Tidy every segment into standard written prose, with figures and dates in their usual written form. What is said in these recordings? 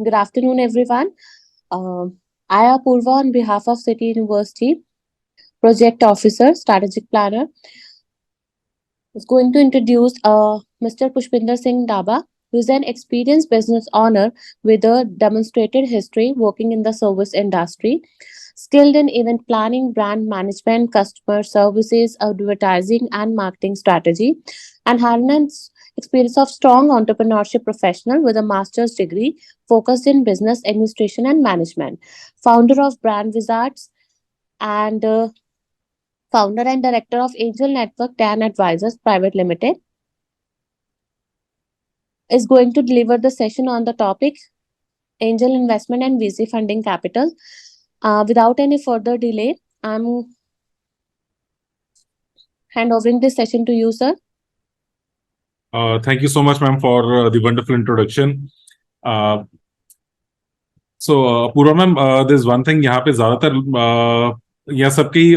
Good afternoon, everyone. I, Apurva, on behalf of City University, Project Officer, Strategic Planner, is going to introduce Mr. Pushpinder Singh Daba, who is an experienced business owner with a demonstrated history working in the service industry, skilled in event planning, brand management, customer services, advertising, and marketing strategy, and had an experience of strong entrepreneurship professional with a master's degree focused in business administration and management. Founder of Brand Wizards and founder and director of Angel Network Dan Advisors Private Limited, is going to deliver the session on the topic angel investment and VC funding capital. Without any further delay, I'm handovering this session to you, sir. Thank you so much, ma'am, for the wonderful introduction. Apurva ma'am, there's one thing यहाँ पे ज़्यादातर यहाँ सबकी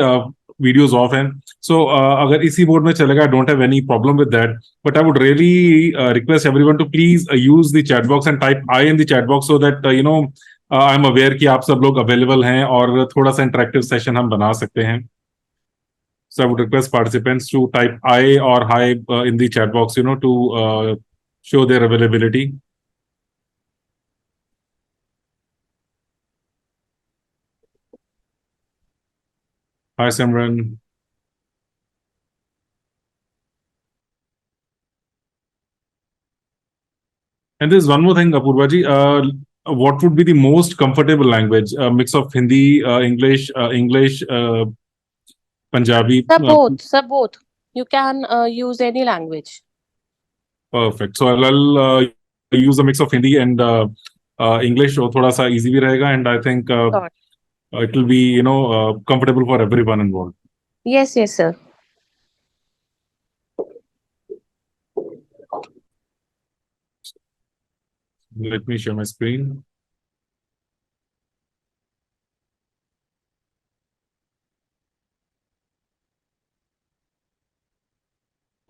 videos off हैं. So अगर इसी mode में चलेगा, I don't have any problem with that. But I would really request everyone to please use the chat box and type I in the chat box so that I'm aware कि आप सब लोग available हैं और थोड़ा सा interactive session हम बना सकते हैं. So I would request participants to type I or hi in the chat box, to show their availability. Hi, Simran. And there's one more thing, Apurva ji. What would be the most comfortable language? A mix of Hindi, English, Punjabi? Both. You can use any language. Perfect. So I'll use a mix of Hindi and English. So thoda sa easy bhi rahega, and I think it will be comfortable for everyone involved. Yes, sir. Let me share my screen.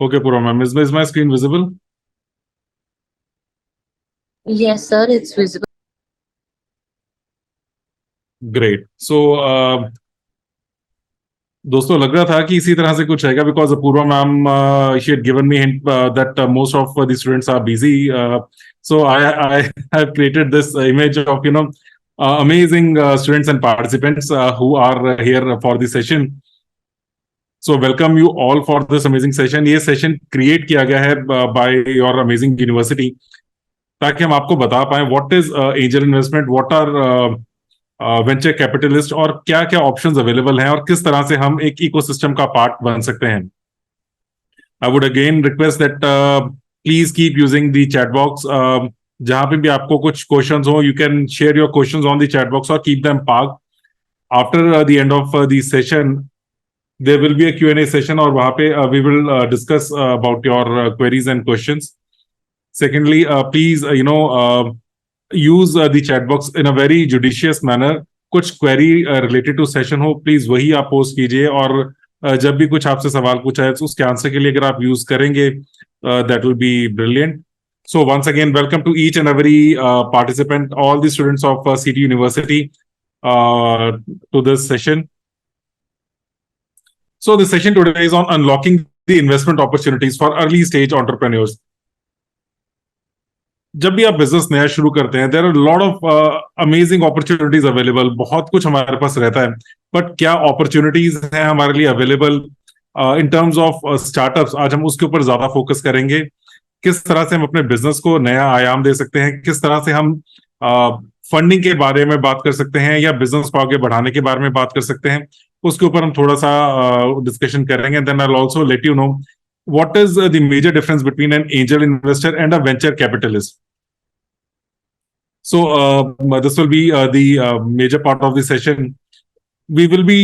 Okay, Purva ma'am, is my screen visible? Yes, sir, it's visible. Great. So, दोस्तों लग रहा था कि इसी तरह से कुछ रहेगा because Apurva ma'am she had given me hint that most of the students are busy. So I have created this image of amazing students and participants who are here for the session. So welcome you all for this amazing session. ये session create किया गया है by your amazing university ताकि हम आपको बता पाएं what is angel investment, what are venture capitalist और क्या क्या ऑप्शंस अवेलेबल हैं और किस तरह से हम एक इकोसिस्टम का पार्ट बन सकते हैं. I would again request that please keep using the chat box. जहां पे भी आपको कुछ क्वेश्चंस हो, you can share your questions on the chat box और keep them parked. After the end of the session there will be a Q&A session और वहां पे we will discuss about your queries and questions. Secondly, please use the chat box in a very judicious manner. कुछ query related to session हो, please वही आप post कीजिए और जब भी कुछ आपसे सवाल पूछा है तो उसके आंसर के लिए अगर आप use करेंगे that will be brilliant. So once again, welcome to each and every participant, all the students of City University to this session. So the session today is on unlocking the investment opportunities for early stage entrepreneurs. जब भी आप business नया शुरू करते हैं, there are lot of amazing opportunities available. बहुत कुछ हमारे पास रहता है, बट क्या अपॉर्चुनिटीज हैं हमारे लिए available in terms of startups? आज हम उसके ऊपर ज्यादा फोकस करेंगे. किस तरह से हम अपने बिजनेस को नया आयाम दे सकते हैं, किस तरह से हम फंडिंग के बारे में बात कर सकते हैं या बिजनेस को आगे बढ़ाने के बारे में बात कर सकते हैं, उसके ऊपर हम थोड़ा सा डिस्कशन करेंगे. Then I will also let you know what is the major difference between an angel investor and a venture capitalist. So this will be the major part of the session. We will be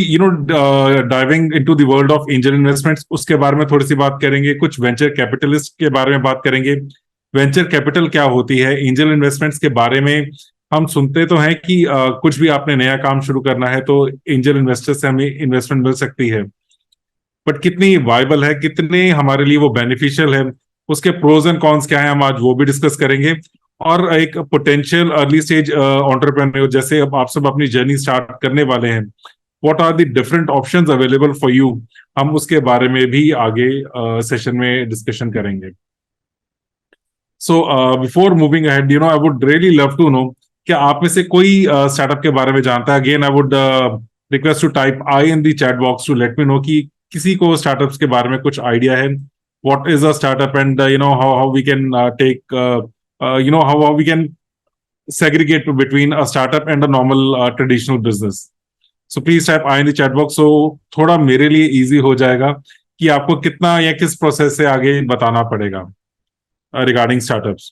diving into the world of angel investments. उसके बारे में थोड़ी सी बात करेंगे. कुछ venture capitalist के बारे में बात करेंगे. venture capital क्या होती है, angel investments के बारे में हम सुनते तो हैं कि कुछ भी आपने नया काम शुरू करना है तो angel investors से हमें इन्वेस्टमेंट मिल सकती है, बट कितनी वायबल है, कितने हमारे लिए वो बेनिफिशियल है, उसके प्रोज एंड कॉन्स क्या है, हम आज वो भी डिस्कस करेंगे. और एक पोटेंशियल अर्ली स्टेज एंटरप्रेन्योर, जैसे अब आप सब अपनी जर्नी स्टार्ट करने वाले हैं, what are the different options available for you, हम उसके बारे में भी आगे सेशन में डिस्कशन करेंगे. So before moving ahead, I would really love to know, क्या आप में से कोई स्टार्टअप के बारे में जानता है? Again I would request to type I in the chat box to let me know कि किसी को स्टार्टअप्स के बारे में कुछ आइडिया है. What is a startup and how we can take how we can segregate between a startup and a normal traditional business. So please type I in the chat box, so थोड़ा मेरे लिए easy हो जाएगा कि आपको कितना या किस प्रोसेस से आगे बताना पड़ेगा regarding startups.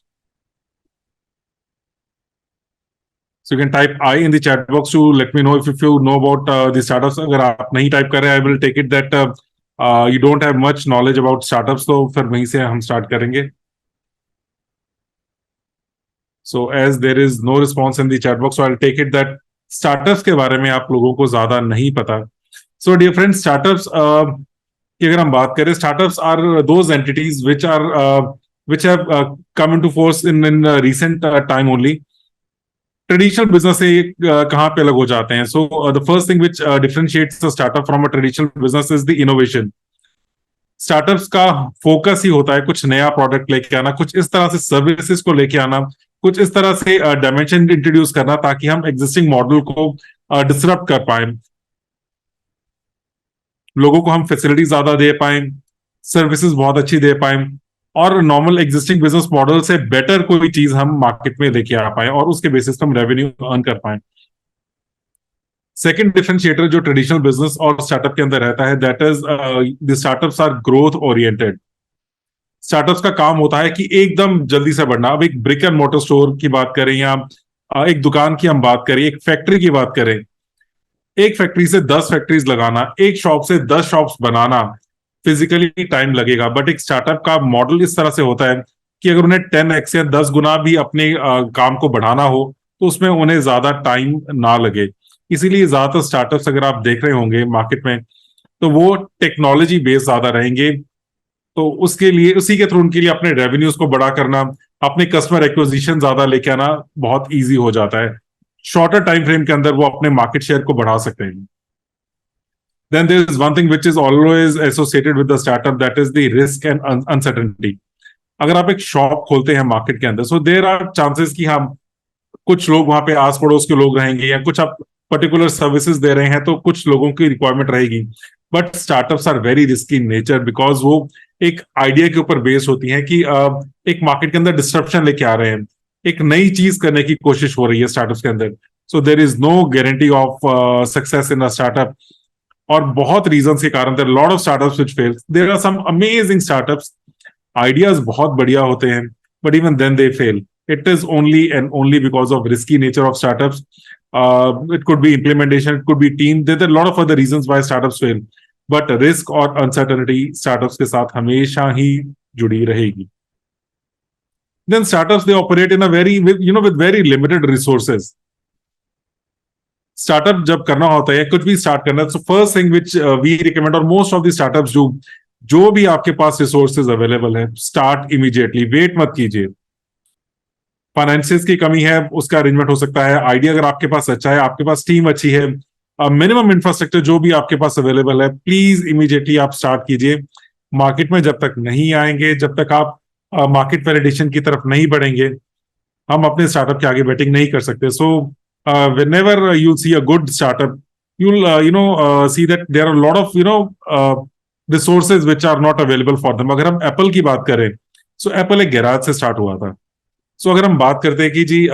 So you can type I in the chat box to let me know if you know about the startups. अगर आप नहीं टाइप कर रहे, I will take it that you don't have much knowledge about startups, तो फिर वहीं से हम स्टार्ट करेंगे. So as there is no response in the chat box, so I'll take it that startups के बारे में आप लोगों को ज्यादा नहीं पता. So dear friends, startups की अगर हम बात करें, startups are those entities which have come into force in recent time only. Traditional business से कहाँ पे अलग हो जाते हैं? So the first thing which differentiates the startup from a traditional business is the innovation. Startups का focus ही होता है कुछ नया प्रोडक्ट लेके आना, कुछ इस तरह से सर्विसेज को लेके आना, कुछ इस तरह से डायमेंशन इंट्रोड्यूस करना ताकि हम एग्जिस्टिंग मॉडल को डिसरप्ट कर पाए, लोगों को हम फैसिलिटी ज्यादा दे पाए, सर्विसेज बहुत अच्छी दे पाए, और नॉर्मल एग्जिस्टिंग बिजनेस मॉडल से बेटर कोई चीज हम मार्केट में लेके आ पाए और उसके बेसिस पे हम रेवेन्यू अर्न कर पाए. सेकंड डिफरेंशिएटर जो ट्रेडिशनल बिजनेस और स्टार्टअप के अंदर रहता है, that is the startups are growth oriented. Startups का काम होता है कि एकदम जल्दी से बढ़ना. अब एक ब्रिक एंड मोटर स्टोर की बात करें या एक दुकान की हम बात करें, एक फैक्ट्री की बात करें, एक फैक्ट्री से 10 फैक्ट्रीज लगाना, एक शॉप से 10 शॉप्स बनाना फिजिकली टाइम लगेगा. बट एक स्टार्टअप का मॉडल इस तरह से होता है कि अगर उन्हें 10x या 10 गुना भी अपने काम को बढ़ाना हो तो उसमें उन्हें ज्यादा टाइम ना लगे. इसीलिए ज्यादातर स्टार्टअप्स अगर आप देख रहे होंगे मार्केट में, तो वो टेक्नोलॉजी बेस्ड ज्यादा रहेंगे. तो उसके लिए, उसी के थ्रू उनके लिए अपने रेवेन्यूज को बड़ा करना, अपने कस्टमर एक्विजिशन ज्यादा लेके आना बहुत ईजी हो जाता है. शॉर्टर टाइम फ्रेम के अंदर वो अपने मार्केट शेयर को बढ़ा सकते हैं. Then there is one thing which is always associated with the startup, that is the risk and uncertainty. अगर आप एक शॉप खोलते हैं मार्केट के अंदर, so there are chances कि हम कुछ लोग वहां पे आस पड़ोस के लोग रहेंगे, या कुछ आप पर्टिकुलर सर्विसेज दे रहे हैं तो कुछ लोगों की रिक्वायरमेंट रहेगी. But startups are very risky in nature because वो एक आइडिया के ऊपर बेस्ड होती हैं कि एक मार्केट के अंदर डिस्ट्रप्शन लेके आ रहे हैं, एक नई चीज करने की कोशिश हो रही है स्टार्टअप्स के अंदर. So there is no guarantee of success in a startup. और बहुत रीजन के कारण there lot of startups which fail. There are some amazing startups, ideas बहुत बढ़िया होते हैं, but even then they fail. It is only and only because of risky nature of startups. It could be implementation, it could be team. There are a lot of other reasons why startups fail. But risk और uncertainty startups के साथ हमेशा ही जुड़ी रहेगी. Then startups, they operate in a with very limited resources. Startup जब करना होता है, कुछ भी स्टार्ट करना, so first thing which we recommend or most of the startups do, जो भी आपके पास रिसोर्सेज अवेलेबल है, स्टार्ट इमीडिएटली, वेट मत कीजिए. फाइनेंसिस की कमी है, उसका अरेंजमेंट हो सकता है. आइडिया अगर आपके पास अच्छा है, आपके पास टीम अच्छी है, मिनिमम इंफ्रास्ट्रक्चर जो भी आपके पास अवेलेबल है, प्लीज इमीडिएटली आप स्टार्ट कीजिए. मार्केट में जब तक नहीं आएंगे, जब तक आप मार्केट वैलिडेशन की तरफ नहीं बढ़ेंगे, हम अपने स्टार्टअप के आगे बैटिंग नहीं कर सकते. सो whenever you see a good startup, you'll see that there are a lot of resources which are not available for them. अगर हम एप्पल की बात करें, सो एप्पल एक गैराज से स्टार्ट हुआ था. सो अगर हम बात करते हैं कि जी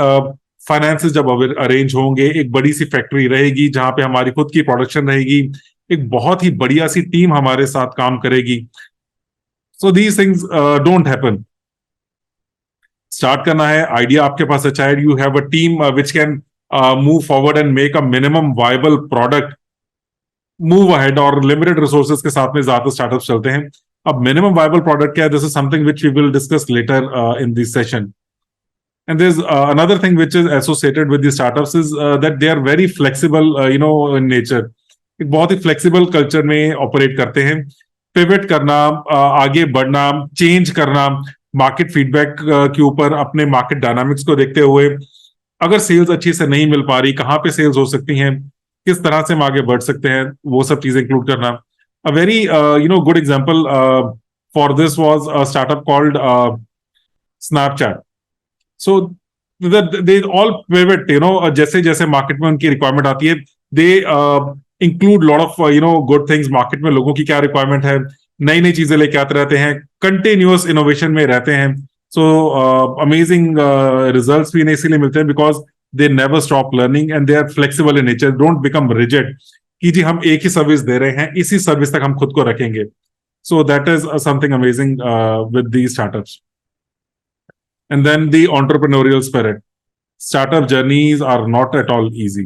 फाइनेंसेस जब अरेंज होंगे, एक बड़ी सी फैक्ट्री रहेगी जहां पे हमारी खुद की प्रोडक्शन रहेगी, एक बहुत ही बढ़िया सी टीम हमारे साथ काम करेगी. So these things don't happen. Start करना है, आइडिया आपके पास अच्छा है, you have a team which can move forward and make a minimum viable product, move ahead. और लिमिटेड रिसोर्सेज के साथ में ज्यादा स्टार्टअप चलते हैं. अब मिनिमम वायबल प्रोडक्ट क्या है? This is something which we will discuss later in this session. And there's another thing which is associated with the startups is that they are very flexible, in nature. एक बहुत ही flexible culture में operate करते हैं. Pivot करना, आगे बढ़ना, change करना, market feedback के ऊपर, अपने मार्केट डायनामिक्स को देखते हुए, अगर सेल्स अच्छी से नहीं मिल पा रही, कहाँ पे सेल्स हो सकती हैं, किस तरह से हम आगे बढ़ सकते हैं, वो सब चीजें इंक्लूड करना. A very good example for this was a startup called Snapchat. So they all pivot, जैसे जैसे मार्केट में उनकी रिक्वायरमेंट आती है, they include lot of good things. Market में लोगों की क्या रिक्वायरमेंट है, नई नई चीजें लेके आते रहते हैं, कंटिन्यूअस इनोवेशन में रहते हैं. सो अमेजिंग रिजल्ट्स भी इन्हें इसीलिए मिलते हैं because they never stop learning and they are flexible in nature, don't become rigid कि जी हम एक ही सर्विस दे रहे हैं, इसी सर्विस तक हम खुद को रखेंगे. सो that is something amazing with the startups. And then the entrepreneurial spirit. Startup journeys are not at all easy.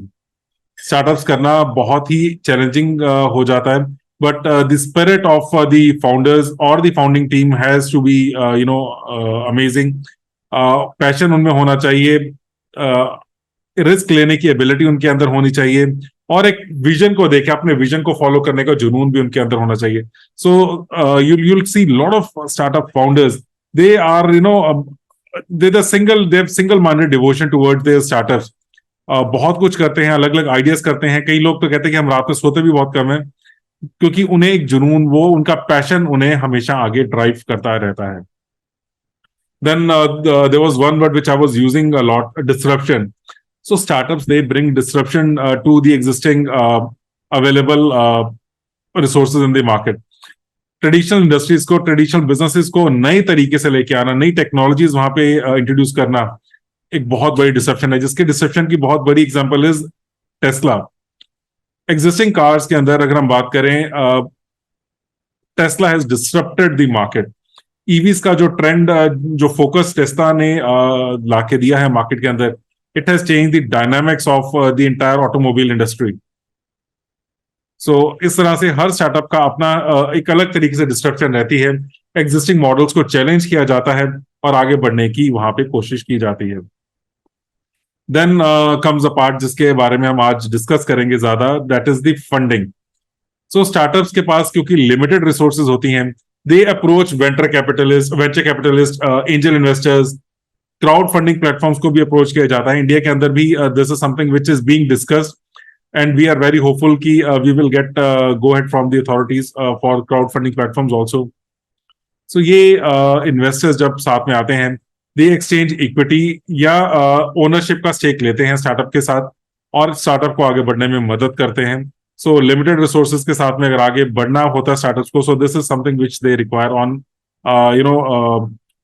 Startups करना बहुत ही challenging हो जाता है, but the spirit of the founders or the founding team has to be amazing. Passion उनमें होना चाहिए, risk लेने की एबिलिटी उनके अंदर होनी चाहिए, और एक विजन को देखे अपने विजन को फॉलो करने का जुनून भी उनके अंदर होना चाहिए. सो you'll see lot of startup founders, they are they have single minded devotion towards their startups. बहुत कुछ करते हैं, अलग अलग आइडियाज करते हैं. कई लोग तो कहते हैं कि हम रात में सोते भी बहुत कम है, क्योंकि उन्हें एक जुनून, वो उनका पैशन उन्हें हमेशा आगे ड्राइव करता रहता है. Then there was one word which I was using a lot: disruption. So startups, they bring disruption to the existing available resources in the market. Traditional industries को, ट्रेडिशनल बिजनेसेस को नए तरीके से लेके आना, नई टेक्नोलॉजीज वहां पे इंट्रोड्यूस करना एक बहुत बड़ी डिसरप्शन है, जिसके डिसरप्शन की बहुत बड़ी example is Tesla. Existing cars के अंदर अगर हम बात करें, Tesla has disrupted the market. EVs का जो ट्रेंड, जो फोकस टेस्ला ने लाके दिया है मार्केट के अंदर, it has change the dynamics of the entire automobile industry. So इस तरह से हर स्टार्टअप का अपना एक अलग तरीके से डिस्ट्रक्शन रहती है. एग्जिस्टिंग मॉडल्स को चैलेंज किया जाता है और आगे बढ़ने की वहां पे कोशिश की जाती है. देन कम्स अ पार्ट जिसके बारे में हम आज डिस्कस करेंगे ज्यादा, that is the funding. So startups के पास क्योंकि लिमिटेड रिसोर्सेज होती हैं, they approach venture capitalist, angel investors, crowd funding platforms को भी अप्रोच किया जाता है. इंडिया के अंदर भी this is something which is being discussed, and we are very hopeful ki we will get go ahead from the authorities for crowdfunding platforms also. So ये investors जब साथ में आते हैं, they exchange equity या ownership का stake लेते हैं स्टार्टअप के साथ, और स्टार्टअप को आगे बढ़ने में मदद करते हैं. So limited resources के साथ में अगर आगे बढ़ना होता है स्टार्टअप्स को, so this is something which they require on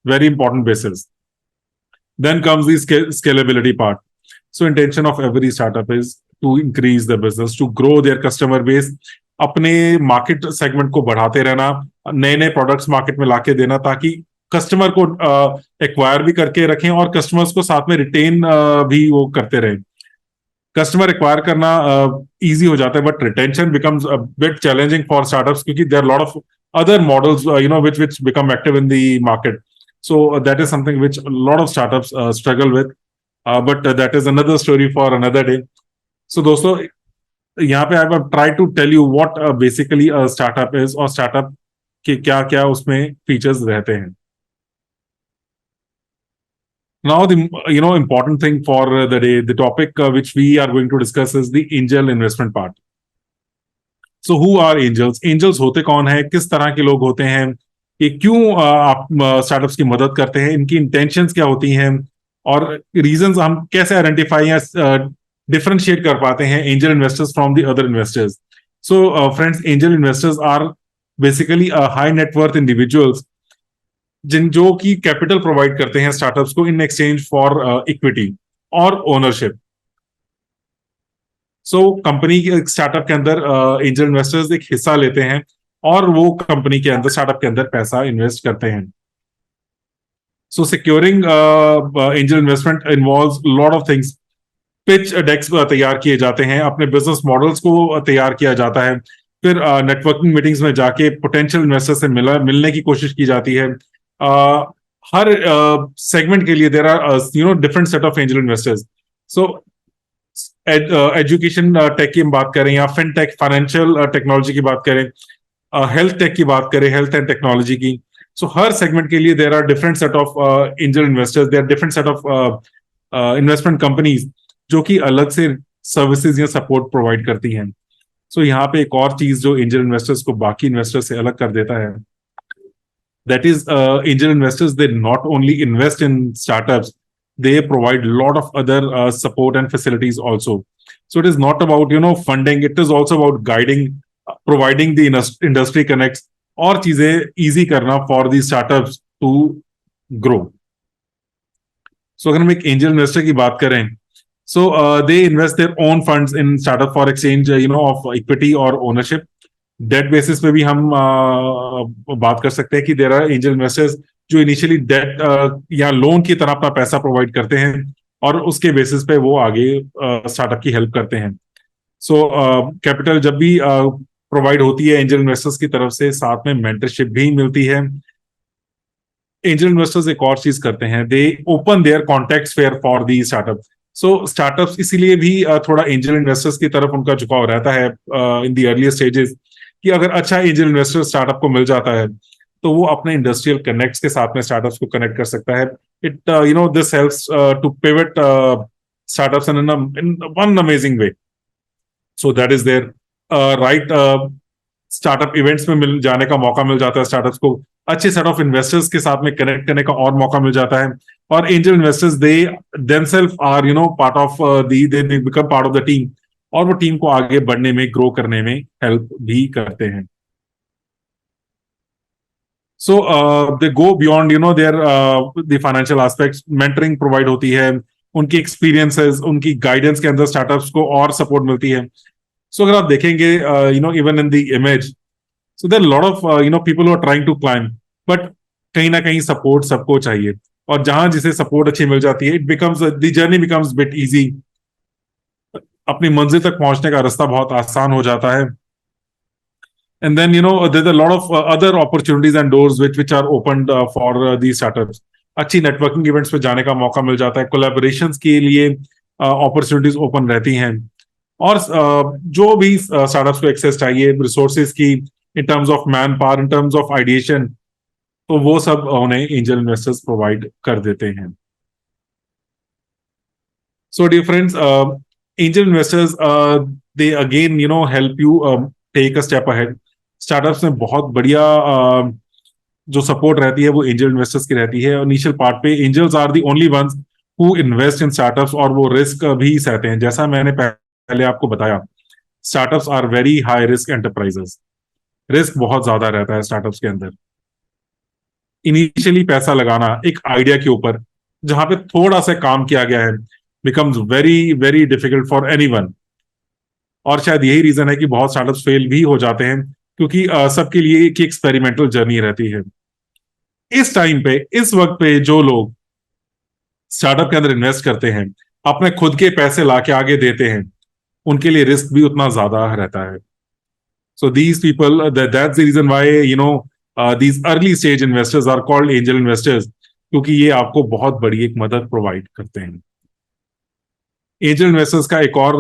very important basis. Then comes the scalability part. So intention of every startup is to increase the business, to grow their customer base, अपने market segment को बढ़ाते रहना, नए नए products market में लाके देना, ताकि कस्टमर को एक्वायर भी करके रखें और कस्टमर्स को साथ में रिटेन भी वो करते रहें. कस्टमर एक्वायर करना इजी हो जाता है, but retention becomes a bit challenging for startups, क्योंकि there are lot of other models which become active in the market. So that is something which a lot of startups struggle with, but that is another story for another day. So दोस्तों, यहाँ पे I have try to tell you what basically a startup is, और startup के क्या क्या उसमें features रहते हैं. Now the important thing for the day, the topic which we are going to discuss is the angel investment part. So who are angels? Angels होते कौन है, किस तरह के लोग होते हैं, ये क्यों आप स्टार्टअप्स की मदद करते हैं, इनकी इंटेंशंस क्या होती हैं, और रीजंस हम कैसे आइडेंटिफाई या डिफरेंशिएट कर पाते हैं angel investors from the other investors. So friends, angel investors are basically high net worth individuals जो कि कैपिटल प्रोवाइड करते हैं स्टार्टअप्स को इन एक्सचेंज फॉर इक्विटी और ओनरशिप. सो कंपनी के स्टार्टअप के अंदर एंजल इन्वेस्टर्स एक हिस्सा लेते हैं और वो कंपनी के अंदर, स्टार्टअप के अंदर पैसा इन्वेस्ट करते हैं. So securing angel investment involves lot of things. Pitch decks तैयार किए जाते हैं, अपने बिजनेस मॉडल्स को तैयार किया जाता है, फिर नेटवर्किंग मीटिंग्स में जाके पोटेंशियल इन्वेस्टर से मिलने की कोशिश की जाती है. हर सेगमेंट के लिए there are different set of angel investors. So education tech की हम बात करें, या फिनटेक फाइनेंशियल टेक्नोलॉजी की बात करें, हेल्थ टेक की बात करें, हेल्थ एंड टेक्नोलॉजी की, सो हर सेगमेंट के लिए there are different set of angel investors, there are different set of investment companies जो कि अलग से सर्विसेज या सपोर्ट प्रोवाइड करती हैं. सो यहाँ पे एक और चीज जो एंजल इन्वेस्टर्स को बाकी इन्वेस्टर्स से अलग कर देता है, that is angel investors, they not only invest in startups, they provide a lot of other support and facilities also. So it is not about funding, it is also about guiding, providing the industry connects और चीजें easy करना for the startups to grow. So अगर हम एक angel investor की बात करें, so they invest their own funds in startup for exchange of equity or ownership. Debt basis पे भी हम बात कर सकते हैं कि देयर आर एंजल इन्वेस्टर्स जो इनिशियली डेट या लोन की तरह अपना पैसा प्रोवाइड करते हैं और उसके बेसिस पे वो आगे स्टार्टअप की हेल्प करते हैं. सो कैपिटल जब भी प्रोवाइड होती है एंजल इन्वेस्टर्स की तरफ से, साथ में मेंटरशिप भी मिलती है. एंजल इन्वेस्टर्स एक और चीज करते हैं, दे open there contacts fair for the startup. So startups इसीलिए भी थोड़ा एंजल इन्वेस्टर्स की तरफ उनका झुकाव रहता है इन दी अर्लियर स्टेजेस, कि अगर अच्छा एंजल इन्वेस्टर स्टार्टअप को मिल जाता है तो वो अपने इंडस्ट्रियल कनेक्ट्स के साथ में स्टार्टअप्स को कनेक्ट कर सकता है. It this helps to pivot startups in one amazing way. So that is there right. Startup events में मिल जाने का मौका मिल जाता है स्टार्टअप्स को, अच्छे सेट ऑफ इन्वेस्टर्स के साथ में कनेक्ट करने का और मौका मिल जाता है. और angel investors they themselves are part of they become part of the team, और वो टीम को आगे बढ़ने में, ग्रो करने में हेल्प भी करते हैं. So they go beyond their the financial aspects. Mentoring provide होती है, उनकी एक्सपीरियंसेस, उनकी गाइडेंस के अंदर स्टार्टअप्स को और सपोर्ट मिलती है. सो अगर आप देखेंगे even in the image, so there lot of people who are trying to climb, but कहीं ना कहीं सपोर्ट सबको चाहिए, और जहां जिसे सपोर्ट अच्छी मिल जाती है, it becomes the journey becomes bit easy. अपनी मंजिल तक पहुंचने का रास्ता बहुत आसान हो जाता है. And then there's a lot of other opportunities and doors which are opened for these startups. अच्छी नेटवर्किंग इवेंट्स पे जाने का मौका मिल जाता है, कोलैबोरेशंस के लिए अपॉर्चुनिटीज ओपन रहती हैं, और जो भी स्टार्टअप्स को एक्सेस चाहिए रिसोर्सेज की, in terms of man power, in terms of ideation, तो वो सब उन्हें एंजल इन्वेस्टर्स प्रोवाइड कर देते हैं. So dear friends, angel investors, they again, help you take a step ahead. Startups में बहुत बढ़िया जो सपोर्ट रहती है वो एंजल इन्वेस्टर्स की रहती है. इनिशियल पार्ट पे angels are the only ones who invest in startups, और वो रिस्क भी सहते हैं. जैसा मैंने पहले आपको बताया, startups are very high risk enterprises. Risk बहुत ज्यादा रहता है स्टार्टअप्स के अंदर. इनिशियली पैसा लगाना एक आइडिया के ऊपर, जहां पे थोड़ा सा काम किया गया है, becomes very very difficult for anyone. और शायद यही रीजन है कि बहुत स्टार्टअप्स फेल भी हो जाते हैं, क्योंकि सबके लिए एक एक्सपेरिमेंटल जर्नी रहती है. इस टाइम पे, इस वक्त पे जो लोग स्टार्टअप के अंदर इन्वेस्ट करते हैं, अपने खुद के पैसे लाके आगे देते हैं, उनके लिए रिस्क भी उतना ज्यादा रहता है. So these people, that's the reason why these early stage investors are called angel investors, क्योंकि ये आपको बहुत बड़ी एक मदद प्रोवाइड करते हैं. एंजल इन्वेस्टर्स का एक और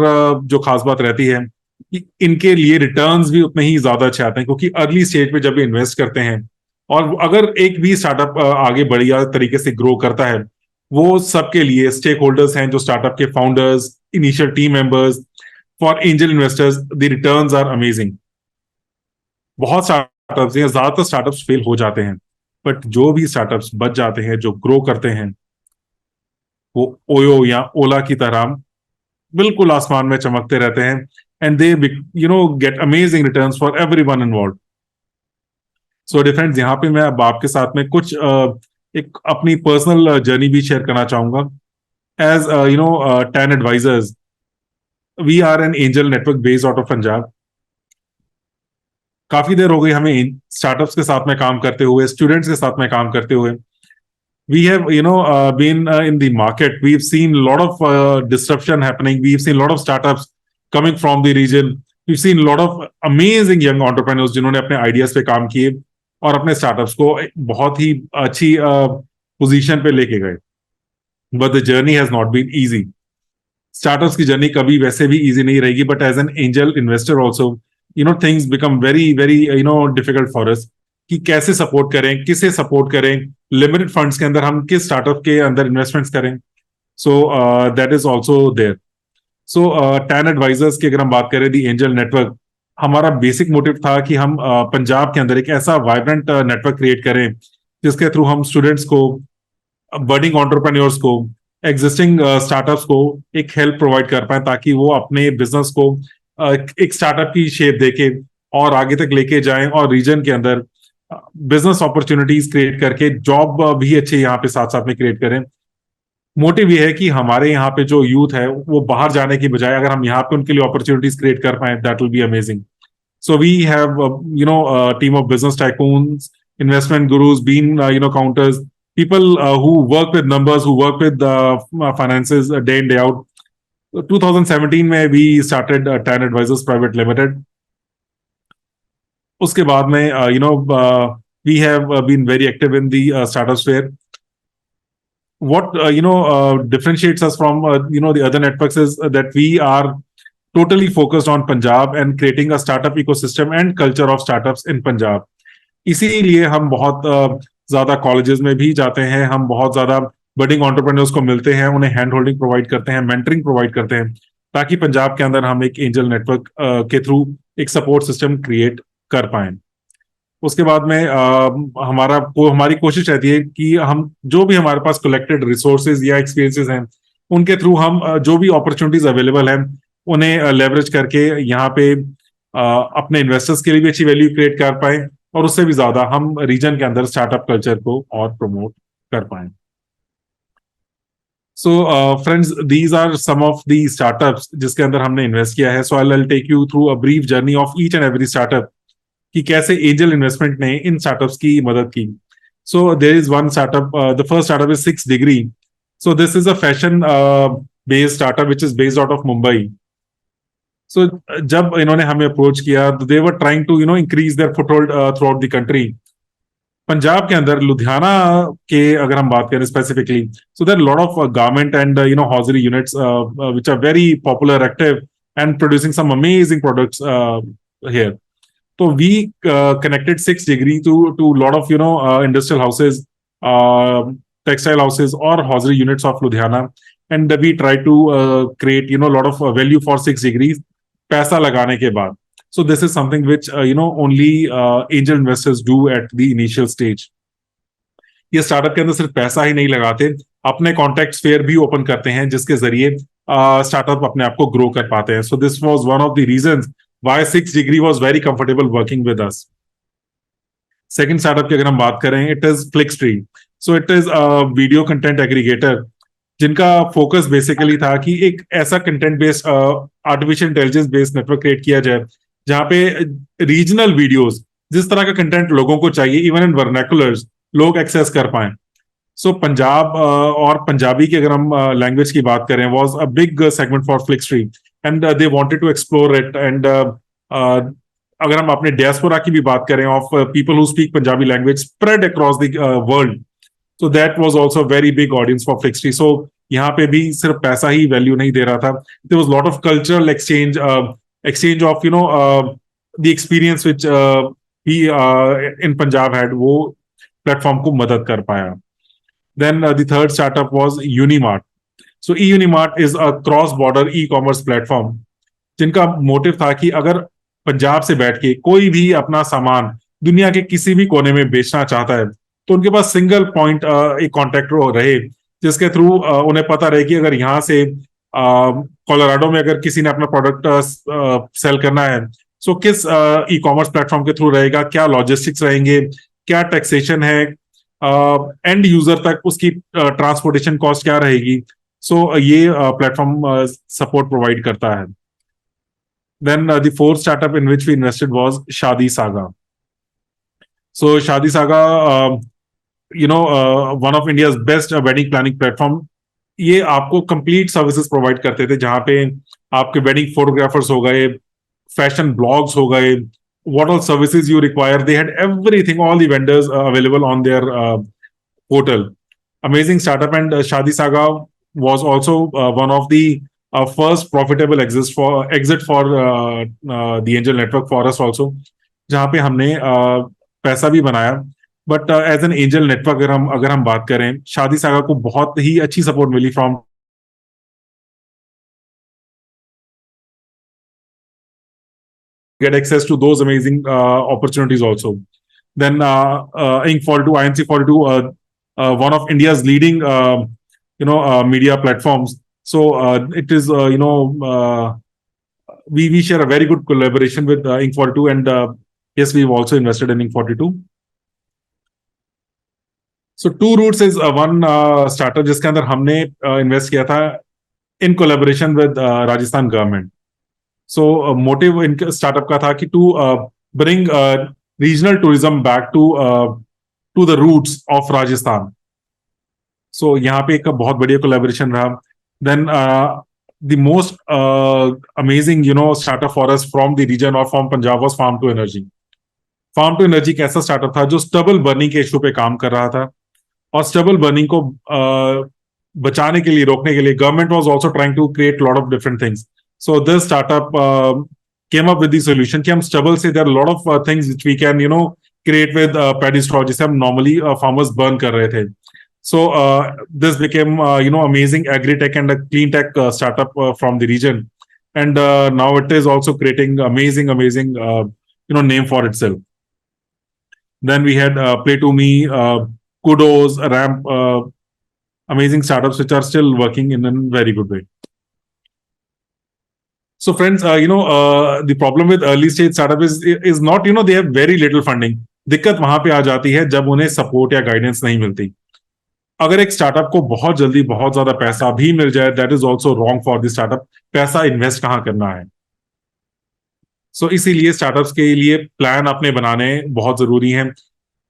जो खास बात रहती है कि इनके लिए रिटर्न्स भी उतने ही ज्यादा अच्छे आते हैं, क्योंकि अर्ली स्टेज पे जब इन्वेस्ट करते हैं, और अगर एक भी स्टार्टअप आगे बढ़िया तरीके से ग्रो करता है, वो सबके लिए स्टेक होल्डर्स हैं, जो स्टार्टअप के founders, initial team members. For angel investors the returns are amazing. बहुत स्टार्टअप्स या ज्यादातर स्टार्टअप्स फेल हो जाते हैं, बट जो भी स्टार्टअप्स बच जाते हैं, जो ग्रो करते हैं, वो ओयो या ओला की तरह बिल्कुल आसमान में चमकते रहते हैं. And they get amazing returns for everyone involved. सो डिफरेंट्स, यहाँ पे मैं अब आपके साथ में कुछ एक अपनी पर्सनल जर्नी भी शेयर करना चाहूंगा. As 10 advisors, we are an angel network based out of Punjab. काफी देर हो गई हमें स्टार्टअप्स के साथ में काम करते हुए, स्टूडेंट्स के साथ में काम करते हुए. We have been in the market. We've seen a lot of disruption happening. We've seen a lot of startups coming from the region. We've seen a lot of amazing young entrepreneurs जिन्होंने अपने ideas पे काम किए और अपने startups को बहुत ही अच्छी पोजीशन पे लेके गए. But the journey has not been easy. Startups की जर्नी कभी वैसे भी easy नहीं रहेगी. But as an angel investor also, things become very very difficult for us. कि कैसे सपोर्ट करें, किसे सपोर्ट करें, लिमिटेड फंड्स के अंदर हम किस स्टार्टअप के अंदर इन्वेस्टमेंट्स करें. So that is also there. So ten advisors की अगर हम बात करें, दी एंजल नेटवर्क, हमारा बेसिक मोटिव था कि हम पंजाब के अंदर एक ऐसा वाइब्रेंट नेटवर्क क्रिएट करें जिसके थ्रू हम स्टूडेंट्स को, बर्डिंग एंटरप्रेन्योर्स को, एग्जिस्टिंग स्टार्टअप्स को एक हेल्प प्रोवाइड कर पाए ताकि वो अपने बिजनेस को एक स्टार्टअप की शेप देके और आगे तक लेके जाएं और रीजन के अंदर बिजनेस अपॉर्चुनिटीज क्रिएट करके जॉब भी अच्छे यहाँ पे साथ साथ में क्रिएट करें. मोटिव ये है कि हमारे यहाँ पे जो यूथ है वो बाहर जाने की बजाय अगर हम यहाँ पे उनके लिए अपॉर्चुनिटीज क्रिएट कर पाए, that will be amazing. So we have, a team of business tycoons, investment gurus, bean, counters, people who work with numbers, who work with finances day in, day out. 2017 में we started Tan Advisors Private Limited. उसके बाद में, we have been very active in the startup sphere. What, differentiates us from, the other networks is that we are totally focused on Punjab and creating a startup ecosystem and culture of startups in Punjab. इसीलिए हम बहुत ज्यादा colleges में भी जाते हैं, हम बहुत ज्यादा बडिंग एंटरप्रेन्योर्स को मिलते हैं, उन्हें हैंड होल्डिंग प्रोवाइड करते हैं, मेंटरिंग प्रोवाइड करते हैं, ताकि पंजाब के अंदर हम एक एंजल नेटवर्क के थ्रू एक सपोर्ट सिस्टम क्रिएट कर पाए. उसके बाद में हमारी कोशिश रहती है कि हम जो भी हमारे पास कलेक्टेड रिसोर्सेज या एक्सपीरियंसेस हैं उनके थ्रू हम जो भी अपॉर्चुनिटीज अवेलेबल हैं उन्हें लेवरेज करके यहाँ पे अपने इन्वेस्टर्स के लिए भी अच्छी वैल्यू क्रिएट कर पाए और उससे भी ज्यादा हम रीजन के अंदर स्टार्टअप कल्चर को और प्रमोट कर पाए. So friends, these are some of the startups जिसके अंदर हमने इन्वेस्ट किया है. So I will take you through a brief journey of each and every startup कि कैसे एंजल इन्वेस्टमेंट ने इन स्टार्टअप्स की मदद की. So there is one startup, the first startup is 6 degree. So this is a fashion based startup which is based out of Mumbai. सो जब इन्होंने हमें अप्रोच किया, they were trying to increase their foothold throughout the country. Punjab के अंदर लुधियाना के अगर हम बात करें specifically, so there lot of garment and hosiery units which are very popular, active and producing some amazing products here. तो we connected 6 degree to lot of industrial houses, textile houses or hosiery units of Ludhiana, and we try to create lot of value for 6 degrees पैसा लगाने के बाद. So this is something which only angel investors do at the initial stage. ये startup के अंदर सिर्फ पैसा ही नहीं लगाते, अपने कॉन्टैक्ट फेयर भी ओपन करते हैं जिसके जरिए स्टार्टअप अपने आप को ग्रो कर पाते हैं. So this was one of the reasons why 6 degree was very comfortable working with us. Second startup की अगर हम बात करें, it is Flixtree. So it is a video content aggregator जिनका फोकस बेसिकली था कि एक ऐसा content based artificial intelligence based network create किया जाए जहां पे रीजनल वीडियोस, जिस तरह का कंटेंट लोगों को चाहिए इवन इन वर्नाकुलर्स, लोग एक्सेस कर पाए. सो पंजाब और पंजाबी की अगर हम लैंग्वेज की बात करें, was a big segment for Flixtree and they wanted to explore it. And अगर हम अपने diaspora की भी बात करें of people who speak Punjabi language spread across the world, so that was also a very big audience for Flixtree. So यहाँ पे भी सिर्फ पैसा ही वैल्यू नहीं दे रहा था, there was lot of cultural exchange of the experience which he in Punjab had, वो platform को मदद कर पाया. Then the third startup was Unimart. So eUnimart is a cross-border e-commerce platform जिनका मोटिव था कि अगर पंजाब से बैठ के कोई भी अपना सामान दुनिया के किसी भी कोने में बेचना चाहता है तो उनके पास सिंगल पॉइंट एक कॉन्टेक्ट रहे जिसके थ्रू उन्हें पता रहे कि अगर यहाँ से कोलोराडो में अगर किसी ने अपना प्रोडक्ट सेल करना है, सो किस ई कॉमर्स प्लेटफॉर्म के थ्रू रहेगा, क्या लॉजिस्टिक्स रहेंगे, क्या टैक्सेशन है, एंड यूजर तक उसकी ट्रांसपोर्टेशन कॉस्ट क्या रहेगी. सो ये प्लेटफॉर्म सपोर्ट प्रोवाइड करता है. Then the fourth startup in which we invested was Shaadi Saga. So Shaadi Saga one of India's best wedding planning platform. ये आपको कंप्लीट सर्विसेज प्रोवाइड करते थे जहां पे आपके वेडिंग फोटोग्राफर्स हो गए, फैशन ब्लॉग्स हो गए, what all services you require. They had everything, all the vendors available on their portal. Amazing startup. And Shadi Saga was also one of the first profitable exit for the angel network for us also, जहाँ पे हमने पैसा भी बनाया। But as an angel network अगर हम बात करें, शादी सागा को बहुत ही अच्छी सपोर्ट मिली from get access to those amazing opportunities also. Then Inc42, INC42, one of India's leading media platforms. So it is we share a very good collaboration with Inc42, and yes, we've also invested in Inc42. So Two Roots is one startup जिसके अंदर हमने invest किया था in collaboration with Rajasthan government. So motive in startup का था कि to bring regional tourism back to the roots of Rajasthan. So यहाँ पे एक बहुत बढ़िया collaboration रहा. Then the most amazing startup for us from the region or from Punjab was Farm to Energy. Farm to Energy एक ऐसा startup था जो stubble burning के issue पे काम कर रहा था, और stubble burning को बचाने के लिए, रोकने के लिए government was also trying to create a lot of different things. So this startup came up with the solution कि हम stubble से there are a lot of things which we can create with paddy straw जिसे हम normally farmers burn कर रहे थे. So this became amazing agri-tech and a clean tech startup from the region, and now it is also creating amazing name for itself. Then we had Play to Me, Kudos, Ramp, amazing startups which are still working in a very good way. So friends, the problem with early stage startup is not they have very little funding. दिक्कत वहां पे आ जाती है जब उन्हें support या guidance नहीं मिलती. अगर एक स्टार्टअप को बहुत जल्दी बहुत ज्यादा पैसा भी मिल जाए, that is also wrong for the startup. पैसा इन्वेस्ट कहाँ करना है. सो इसीलिए स्टार्टअप्स के लिए प्लान अपने बनाने बहुत जरूरी है.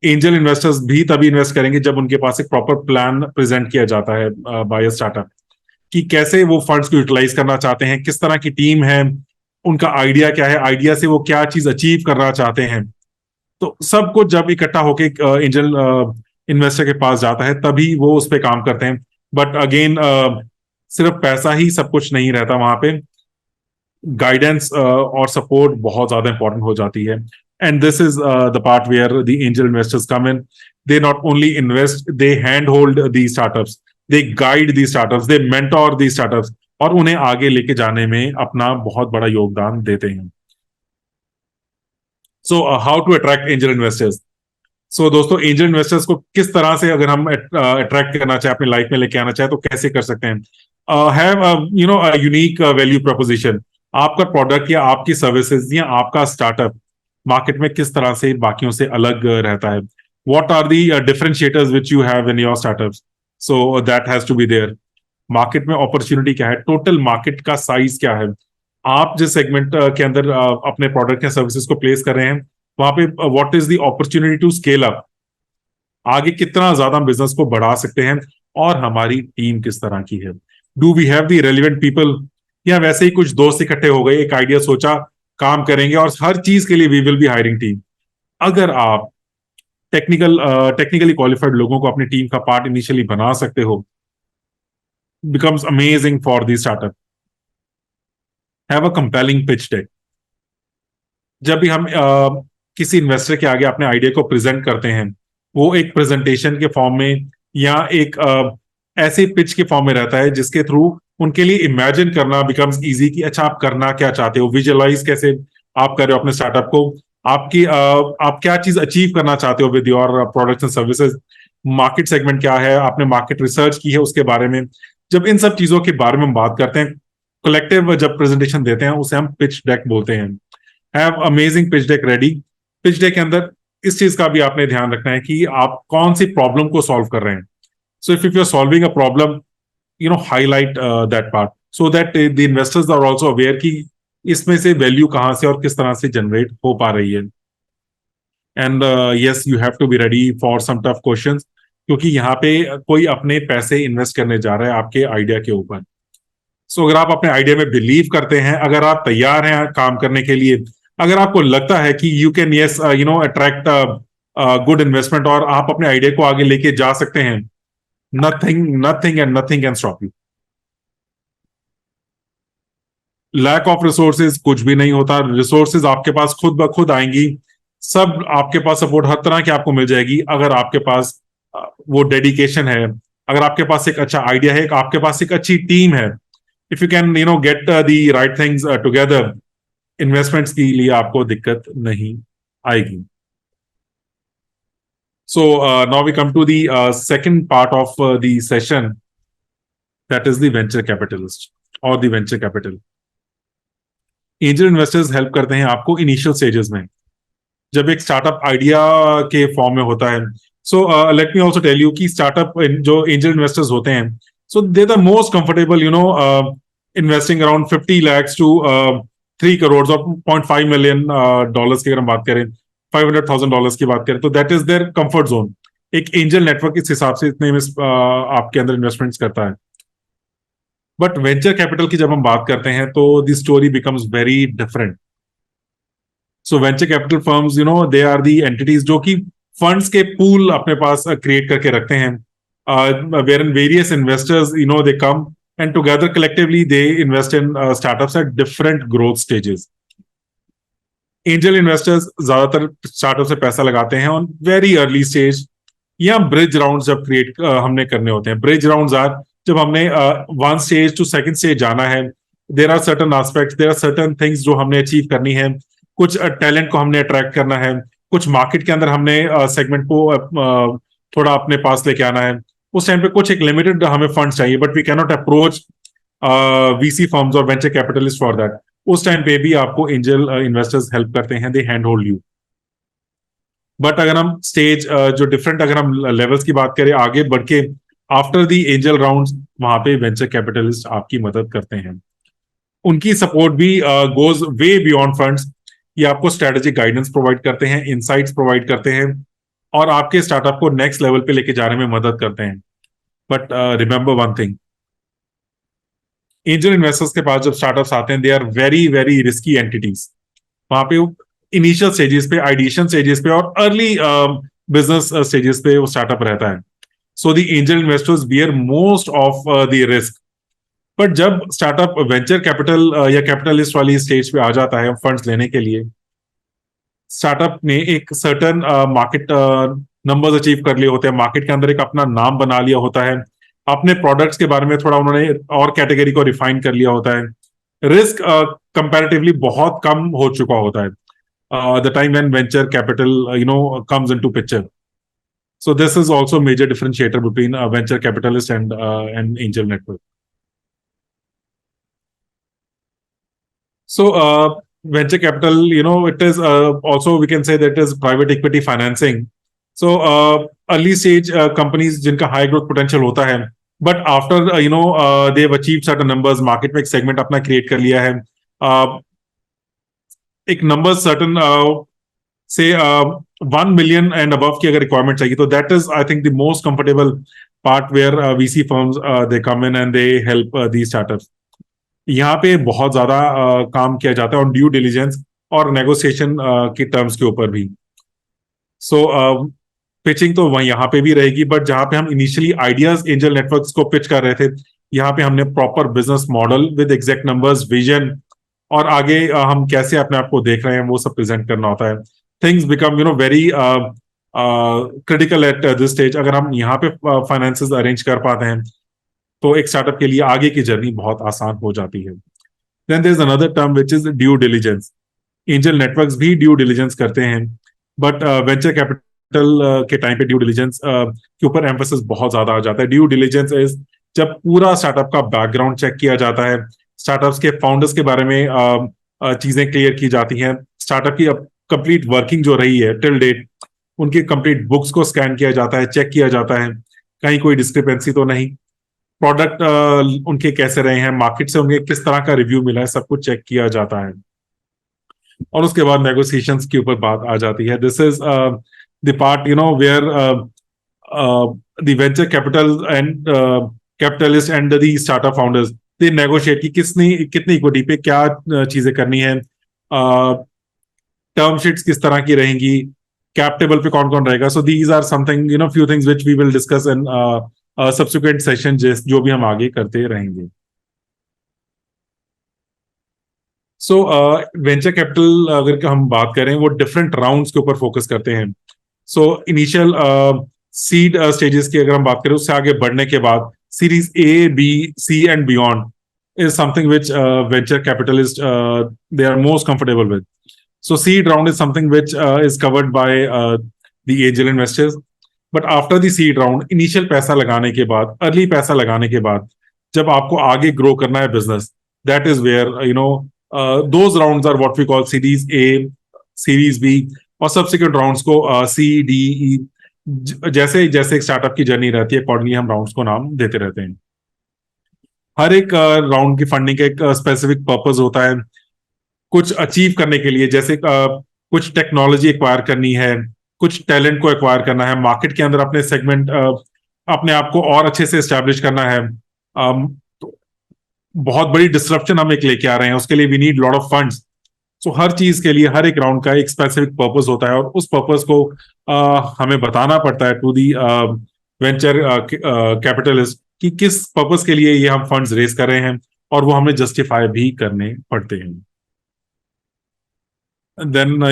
एंजल इन्वेस्टर्स भी तभी इन्वेस्ट करेंगे जब उनके पास एक प्रॉपर प्लान प्रेजेंट किया जाता है बाय स्टार्टअप, कि कैसे वो फंड्स को यूटिलाइज करना चाहते हैं, किस तरह की टीम है, उनका आइडिया क्या है, आइडिया से वो क्या चीज अचीव करना चाहते हैं. तो सब कुछ जब इकट्ठा होके एंजल इन्वेस्टर के पास जाता है तभी वो उस पर काम करते हैं. बट अगेन सिर्फ पैसा ही सब कुछ नहीं रहता वहां पे. गाइडेंस और सपोर्ट बहुत ज्यादा इंपॉर्टेंट हो जाती है. And this is the part where the angel investors come in. They not only invest, they hand hold the startups, they guide the startups, they mentor the startups, और उन्हें आगे लेके जाने में अपना बहुत बड़ा योगदान देते हैं. So how to attract angel investors. So दोस्तों, एंजल इन्वेस्टर्स को किस तरह से अगर हम अट्रैक्ट करना चाहे, अपनी लाइफ में लेके आना चाहे, तो कैसे कर सकते हैं. Have unique value proposition. आपका प्रोडक्ट या आपकी सर्विसेज या आपका स्टार्टअप मार्केट में किस तरह से बाकियों से अलग रहता है. What are the differentiators which you have in your startups. So that has to be there. Market में अपॉर्चुनिटी क्या है, टोटल मार्केट का साइज क्या है, आप जिस सेगमेंट के अंदर अपने प्रोडक्ट या सर्विसेज को प्लेस कर रहे हैं वहां पे what is the opportunity to scale up, आगे कितना ज्यादा हम बिजनेस को बढ़ा सकते हैं, और हमारी टीम किस तरह की है. Do we have the relevant people, या वैसे ही कुछ दोस्त इकट्ठे हो गए, एक आइडिया सोचा, काम करेंगे, और हर चीज के लिए we will be hiring team. अगर आप टेक्निकली क्वालिफाइड लोगों को अपनी टीम का पार्ट इनिशियली बना सकते हो, becomes amazing for the startup. Have a compelling pitch deck. जब भी हम किसी इन्वेस्टर के आगे अपने आइडिया को प्रेजेंट करते हैं, वो एक प्रेजेंटेशन के फॉर्म में या एक ऐसे पिच के फॉर्म में रहता है जिसके थ्रू उनके लिए इमेजिन करना बिकम्स इजी कि अच्छा आप करना क्या चाहते हो, विजुअलाइज कैसे आप कर रहे हो अपने स्टार्टअप को, आपकी आप क्या चीज अचीव करना चाहते हो with your products and services, market segment क्या है, आपने मार्केट रिसर्च की है उसके बारे में. जब इन सब चीजों के बारे में हम बात करते हैं, कलेक्टिव जब प्रेजेंटेशन देते हैं, उसे हम पिच डेक बोलते हैं. Have amazing pitch deck ready. Pitch deck के अंदर इस चीज का भी आपने ध्यान रखना है कि आप कौन सी प्रॉब्लम को सॉल्व कर रहे हैं. So if you are solving a problem, highlight that part so that the investors are also aware कि इसमें से वैल्यू कहां से और किस तरह से जनरेट हो पा रही है. And yes, you have to be ready for some tough questions, क्योंकि यहाँ पे कोई अपने पैसे इन्वेस्ट करने जा रहा है आपके आइडिया के ऊपर. सो अगर आप अपने आइडिया में बिलीव करते हैं, अगर आप तैयार हैं काम करने के लिए, अगर आपको लगता है कि you can yes attract good investment और आप अपने आइडिया को आगे लेके जा सकते हैं, nothing and nothing can stop you. Lack of resources कुछ भी नहीं होता. रिसोर्सेज आपके पास खुद ब खुद आएंगी. सब आपके पास सपोर्ट हर तरह की आपको मिल जाएगी अगर आपके पास वो डेडिकेशन है, अगर आपके पास एक अच्छा आइडिया है, आपके पास एक अच्छी टीम है। If you can get the right things together, investments के लिए आपको दिक्कत नहीं आएगी। So now we come to the second part of the session, that is the venture capitalist or the venture capital. Angel investors help करते हैं आपको initial stages में, जब एक स्टार्टअप आइडिया के फॉर्म में होता है। So let me also tell you कि स्टार्टअप जो एंजल इन्वेस्टर्स होते हैं, so they the most comfortable investing around 50 lakhs to 3 crores और 0.5 million डॉलर्स की अगर हम बात करें, $500,000 की बात करें, तो that is there comfort zone. एक एंजल नेटवर्क इस हिसाब से इतने में आपके अंदर इन्वेस्टमेंट्स करता है। बट वेंचर कैपिटल की जब हम बात करते हैं तो the story becomes very different. So venture capital firms they are the entities जो कि फंड्स के पूल अपने पास क्रिएट करके रखते हैं, where in various investors they come and together collectively they invest in startups at different growth stages. Angel investors ज्यादातर startup से पैसा लगाते हैं ऑन वेरी अर्ली स्टेज, या ब्रिज राउंड जब क्रिएट हमने करने होते हैं। ब्रिज राउंड आर जब हमने one stage to second stage जाना है, there are certain aspects, there are certain things जो हमने अचीव करनी है, कुछ टैलेंट को हमने अट्रैक्ट करना है, कुछ मार्केट के अंदर हमने सेगमेंट को थोड़ा अपने पास लेके आना है। उस टाइम पे कुछ एक लिमिटेड हमें फंड्स चाहिए, but we can not approach VC firms और वेंचर कैपिटलिस्ट फॉर दैट। उस टाइम पे भी आपको एंजल इन्वेस्टर्स हेल्प करते हैं, they hand hold you. But अगर हम स्टेज जो डिफरेंट, अगर हम लेवल्स की बात करें आगे बढ़ के, आफ्टर दी एंजल राउंड्स, वहां पे वेंचर कैपिटलिस्ट आपकी मदद करते हैं। उनकी सपोर्ट भी गोज वे बियॉन्ड फंड्स। ये आपको स्ट्रेटेजिक गाइडेंस प्रोवाइड करते हैं, इनसाइट्स प्रोवाइड करते हैं, और आपके स्टार्टअप को नेक्स्ट लेवल पे लेके जाने में मदद करते हैं। But remember one thing, angel investors के पास जब स्टार्टअप्स आते हैं, they are very very risky entities. वहां पे इनिशियल स्टेजेस पे, आइडिएशन स्टेजेस पे और अर्ली बिजनेस स्टेजेस पे वो स्टार्टअप रहता है। So the angel investors bear most of the risk. But जब स्टार्टअप वेंचर कैपिटल या कैपिटलिस्ट वाली स्टेज पे आ जाता है फंड्स लेने के लिए, स्टार्टअप ने एक सर्टन मार्केट नंबर्स अचीव कर लिए होते हैं, मार्केट के अंदर एक अपना नाम बना लिया होता है, अपने प्रोडक्ट्स के बारे में थोड़ा उन्होंने और कैटेगरी को रिफाइन कर लिया होता है, रिस्क कंपैरेटिवली बहुत कम हो चुका होता है the time when venture capital comes into picture. So this is also a major differentiator between a venture capitalist and an angel network. So venture capital, it is also, we can say that it is private equity financing. So early stage companies जिनका high growth potential होता है, but after they have achieved certain numbers, market में एक segment अपना create कर लिया है, एक नंबर सर्टन से 1 million एंड अबव की अगर रिक्वायरमेंट चाहिए, तो that is I think the most comfortable part where VC firms they come in and they help the startups. यहाँ पे बहुत ज्यादा काम किया जाता है ऑन ड्यू डिलीजेंस और नेगोशिएशन की टर्म्स के ऊपर भी। सो पिचिंग तो वहीं यहाँ पे भी रहेगी, बट जहाँ पे हम इनिशियली आइडियाज एंजल नेटवर्क्स को पिच कर रहे थे, यहाँ पे हमने proper business model with exact numbers, vision और आगे हम कैसे अपने आप को देख रहे हैं वो सब प्रेजेंट करना होता है। Things become very critical at this stage. अगर हम यहाँ पे फाइनेंसेस अरेंज कर पाते हैं तो एक स्टार्टअप के लिए आगे की जर्नी बहुत आसान हो जाती है। Then there is another term which is due diligence. Angel networks भी ड्यू डिलीजेंस करते हैं, बट वेंचर कैपिटल के टाइम पे ड्यू डिलीजेंस के ऊपर एम्फेसिस बहुत ज्यादा आ जाता है। ड्यू डिलीजेंस इज जब पूरा स्टार्टअप का बैकग्राउंड चेक किया जाता है, स्टार्टअप्स के फाउंडर्स के बारे में चीजें क्लियर की जाती हैं, स्टार्टअप की कंप्लीट वर्किंग जो रही है टिल डेट, उनकी कंप्लीट बुक्स को स्कैन किया जाता है, चेक किया जाता है कहीं कोई डिस्क्रिपेंसी तो नहीं, प्रोडक्ट उनके कैसे रहे हैं, मार्केट से उन्हें किस तरह का रिव्यू मिला है, सब कुछ चेक किया जाता है। और उसके बाद नेगोशिएशंस के ऊपर बात आ जाती है। This is the part where the venture capital and capitalist and the startup founders they negotiate कि कितनी इक्विटी पे क्या चीजें करनी है, टर्म शीट्स किस तरह की रहेंगी, कैप टेबल पे कौन कौन रहेगा। So these are something few things which we will discuss in subsequent session जो भी हम आगे करते रहेंगे। सो वेंचर कैपिटल अगर हम बात करें वो डिफरेंट राउंड्स के ऊपर फोकस करते हैं. सो इनिशियल सीड स्टेजेस की अगर हम बात करें, उससे आगे बढ़ने के बाद series A, B, C and beyond is something which venture capitalists they are most comfortable with. So seed round is something which is covered by the angel investors. But after the seed round, initial पैसा लगाने के बाद, early पैसा लगाने के बाद, जब आपको आगे grow करना है business, that is where those rounds are what we call series A, series B, और subsequent rounds को C, D, E, जैसे जैसे एक स्टार्टअप की जर्नी रहती है अकॉर्डिंगली हम राउंड्स को नाम देते रहते हैं. हर एक राउंड की फंडिंग का एक स्पेसिफिक पर्पस होता है. कुछ अचीव करने के लिए, जैसे कुछ टेक्नोलॉजी एक्वायर करनी है, कुछ टैलेंट को एक्वायर करना है, मार्केट के अंदर अपने सेगमेंट अपने आप को और अच्छे से एस्टैब्लिश करना है. तो बहुत बड़ी डिस्ट्रप्शन हम एक लेके आ रहे हैं, उसके लिए we need lot of funds. So हर चीज के लिए हर एक राउंड का एक स्पेसिफिक पर्पस होता है और उस पर्पस को हमें बताना पड़ता है टू दी वेंचर कैपिटलिस्ट कि किस पर्पस के लिए ये हम फंड्स रेज कर रहे हैं, और वो हमें जस्टिफाई भी करने पड़ते हैं. Then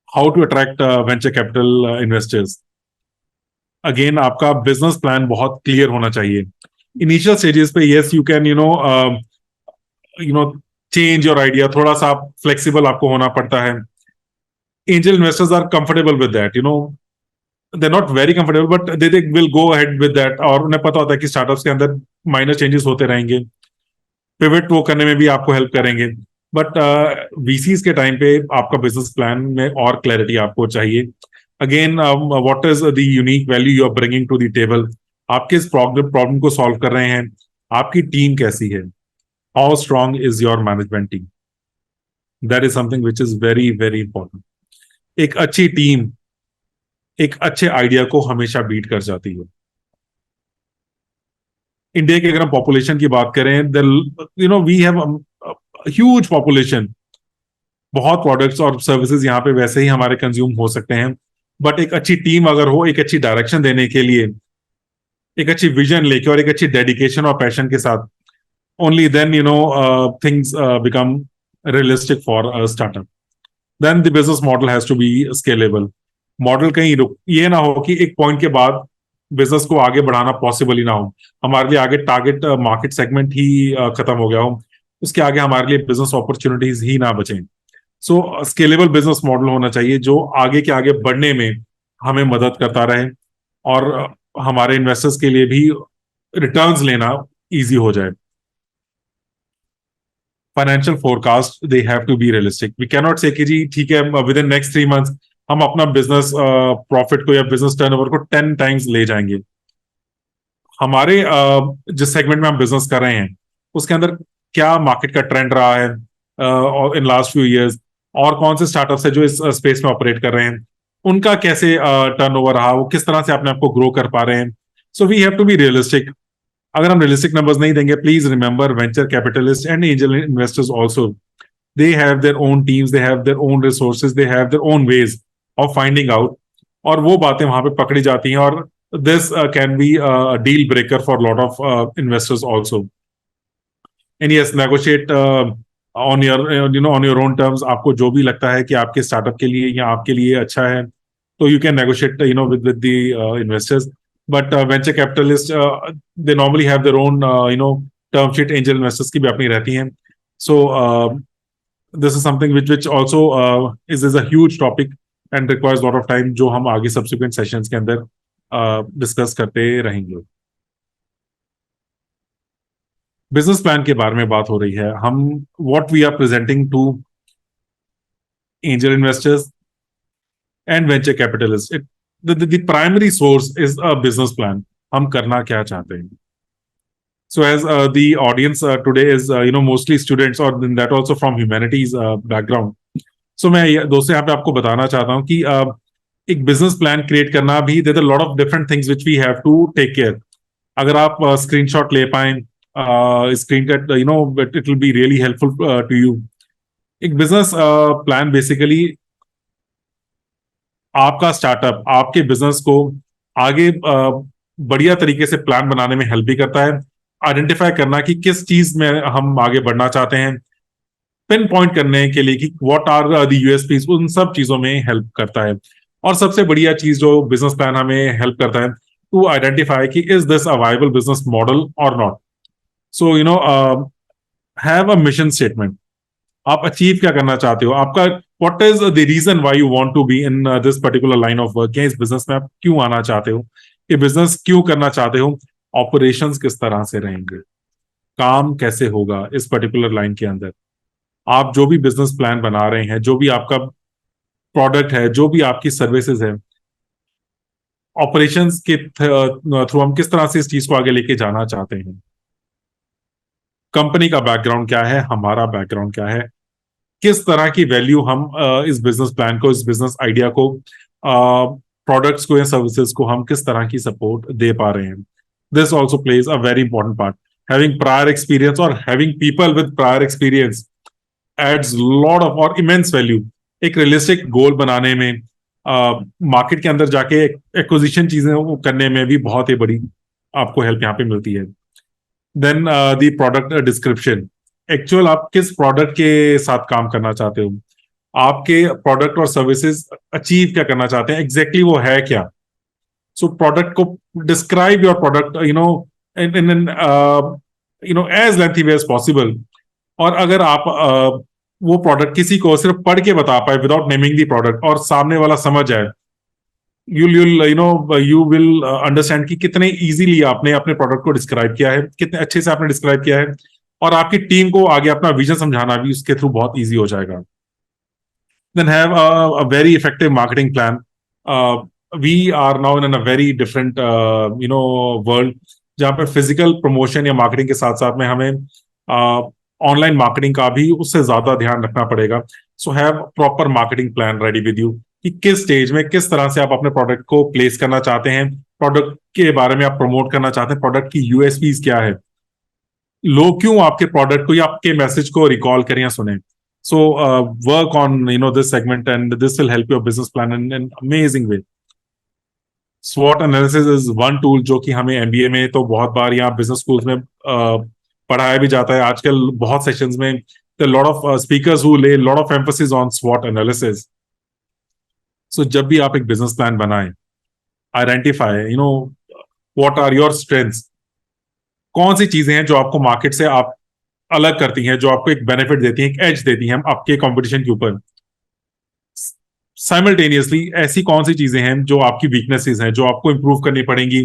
how to attract venture capital investors. Again आपका बिजनेस प्लान बहुत क्लियर होना चाहिए. इनिशियल स्टेजेस पे yes you can change your idea, थोड़ा सा आप फ्लेक्सिबल आपको होना पड़ता है. Angel investors are comfortable with that, they're not very comfortable, but they will go ahead with that. और उन्हें पता होता है कि स्टार्टअप्स के अंदर माइनर चेंजेस होते रहेंगे, पिवट वो करने में भी आपको हेल्प करेंगे. बट वीसीज के टाइम पे आपका बिजनेस प्लान में और क्लैरिटी आपको चाहिए. Again what is the unique value you are bringing to the table. आप किस प्रॉब्लम को सॉल्व कर रहे हैं, आपकी टीम कैसी है, how strong is your management team. That is something which is very very important. एक अच्छी टीम एक अच्छे आइडिया को हमेशा बीट कर जाती है. इंडिया की अगर हम पॉपुलेशन की बात करें, वी हैव ह्यूज पॉपुलेशन. बहुत प्रोडक्ट्स और सर्विसेज यहाँ पे वैसे ही हमारे कंज्यूम हो सकते हैं, बट एक अच्छी टीम अगर हो, एक अच्छी डायरेक्शन देने के लिए, एक अच्छी विजन लेके और एक अच्छी डेडिकेशन और पैशन के साथ, only then things become realistic for startup. Then the business model has to be scalable. Model कहीं ये ना हो कि एक पॉइंट के बाद बिजनेस को आगे बढ़ाना पॉसिबल ही ना हो, हमारे लिए आगे टारगेट मार्केट सेगमेंट ही खत्म हो गया हो, उसके आगे हमारे लिए बिजनेस अपॉर्चुनिटीज ही ना बचें. सो स्केलेबल बिजनेस मॉडल होना चाहिए जो आगे के आगे बढ़ने में हमें मदद करता रहे और हमारे इन्वेस्टर्स के लिए भी रिटर्न्स लेना इजी हो जाए. Financial forecast they have to be realistic. We can not say कि जी ठीक है विद इन नेक्स्ट 3 months हम अपना बिजनेस प्रॉफिट को या बिजनेस टर्नओवर को 10 times ले जाएंगे. हमारे जिस सेगमेंट में हम बिजनेस कर रहे हैं उसके अंदर क्या मार्केट का ट्रेंड रहा है इन लास्ट फ्यू इयर्स, और कौन से स्टार्टअप्स है जो इस स्पेस में ऑपरेट कर रहे हैं, उनका कैसे टर्नओवर रहा, वो किस तरह से अपने आप को ग्रो कर पा रहे हैं. So we have to be realistic. अगर हम रियलिस्टिक नंबर्स नहीं देंगे, please remember venture capitalist and angel investors also, they have their own teams, they have their own resources, they have their own ways of finding out, और वो बातें वहां पे पकड़ी जाती हैं, और this can be a deal breaker for a lot of investors also. And yes, negotiate on your on your own terms. आपको जो भी लगता है कि आपके स्टार्टअप के लिए या आपके लिए अच्छा है, तो you can negotiate with the investors. But venture capitalists they normally have their own term sheet. Angel investors की भी अपनी रहती हैं. So this is something which also is a huge topic and requires a lot of time, जो हम आगे subsequent sessions के अंदर डिस्कस करते रहेंगे. बिजनेस प्लान के बारे में बात हो रही है. हम what we are presenting to angel investors and venture capitalists, the primary source is a business plan. हम करना क्या चाहते हैं. So as the audience today is mostly students, or that also from humanities background. So मैं दोस्तों यहाँ पे आपको बताना चाहता हूँ कि एक बिजनेस प्लान क्रिएट करना भी, there are a lot of different things which we have to take care. अगर आप स्क्रीनशॉट ले पाएं स्क्रीन का, it will be really helpful to you. एक बिजनेस प्लान बेसिकली आपका स्टार्टअप आपके बिजनेस को आगे बढ़िया तरीके से प्लान बनाने में हेल्प भी करता है. आइडेंटिफाई करना कि किस चीज में हम आगे बढ़ना चाहते हैं, पिन पॉइंट करने के लिए कि व्हाट आर द यूएसपीज, उन सब चीजों में हेल्प करता है। और सबसे बढ़िया चीज जो बिजनेस प्लान हमें हेल्प करता है टू आइडेंटिफाई कि is this a viable business model और not. So have a mission statement. आप अचीव क्या करना चाहते हो, आपका what is the reason why you want to be in this particular line of work, या इस बिजनेस में आप क्यों आना चाहते हो, ये बिजनेस क्यों करना चाहते हो, ऑपरेशंस किस तरह से रहेंगे, काम कैसे होगा इस पर्टिकुलर लाइन के अंदर। आप जो भी बिजनेस प्लान बना रहे हैं, जो भी आपका प्रोडक्ट है, जो भी आपकी सर्विसेज है, ऑपरेशंस के थ्रू हम किस तरह से इस चीज को आगे लेके जाना चाहते हैं। कंपनी का बैकग्राउंड क्या है, हमारा बैकग्राउंड क्या है, किस तरह की वैल्यू हम इस बिजनेस प्लान को, इस बिजनेस आइडिया को, प्रोडक्ट्स को या सर्विसेज को हम किस तरह की सपोर्ट दे पा रहे हैं। This also plays a very important part. Having prior experience और having people with prior experience adds lot of और इमेंस वैल्यू एक रियलिस्टिक गोल बनाने में, मार्केट के अंदर जाके एक्विजिशन चीजें करने में भी बहुत ही बड़ी आपको हेल्प यहाँ पे मिलती है। Then the product description, actual आप किस प्रोडक्ट के साथ काम करना चाहते हो, आपके प्रोडक्ट और सर्विसेज अचीव क्या करना चाहते हैं, एग्जैक्टली वो है क्या। सो प्रोडक्ट को describe your product in as lengthy way as possible. और अगर आप वो प्रोडक्ट किसी को सिर्फ पढ़ के बता पाए विदाउट नेमिंग द प्रोडक्ट और सामने वाला समझ जाए, यू विल अंडरस्टैंड कि कितने इजीली आपने अपने प्रोडक्ट को डिस्क्राइब किया है, कितने अच्छे से आपने डिस्क्राइब किया है, और आपकी टीम को आगे अपना विजन समझाना भी उसके थ्रू बहुत इजी हो जाएगा। Then have a very effective marketing plan. We are now in a very different world, जहाँ पे फिजिकल प्रमोशन या मार्केटिंग के साथ साथ में हमें ऑनलाइन मार्केटिंग का भी उससे ज्यादा ध्यान रखना पड़ेगा। So have proper marketing plan ready with you कि किस स्टेज में किस तरह से आप अपने प्रोडक्ट को प्लेस करना चाहते हैं, प्रोडक्ट के बारे में आप प्रमोट करना चाहते हैं, प्रोडक्ट की यूएसपीज क्या है, लोग क्यों आपके प्रोडक्ट को या आपके मैसेज को रिकॉल करें या सुने। So work on this segment and this will help your business plan in an amazing way. स्वॉट एनालिसिस इज वन टूल जो कि हमें एमबीए में तो बहुत बार यहाँ बिजनेस स्कूल्स में पढ़ाया भी जाता है। आजकल बहुत सेशंस में lot of speakers who lay lot of emphasis on स्वॉट एनालिसिस। सो जब भी आप एक बिजनेस प्लान बनाएं, identify what are your strengths, कौन सी चीजें हैं जो आपको मार्केट से आप अलग करती हैं, जो आपको एक बेनिफिट देती हैं, एक एज देती हैं आपके कंपटीशन के ऊपर। साइमल्टेनियसली ऐसी कौन सी चीजें हैं जो आपकी वीकनेसेस हैं, जो आपको इंप्रूव करनी पड़ेंगी,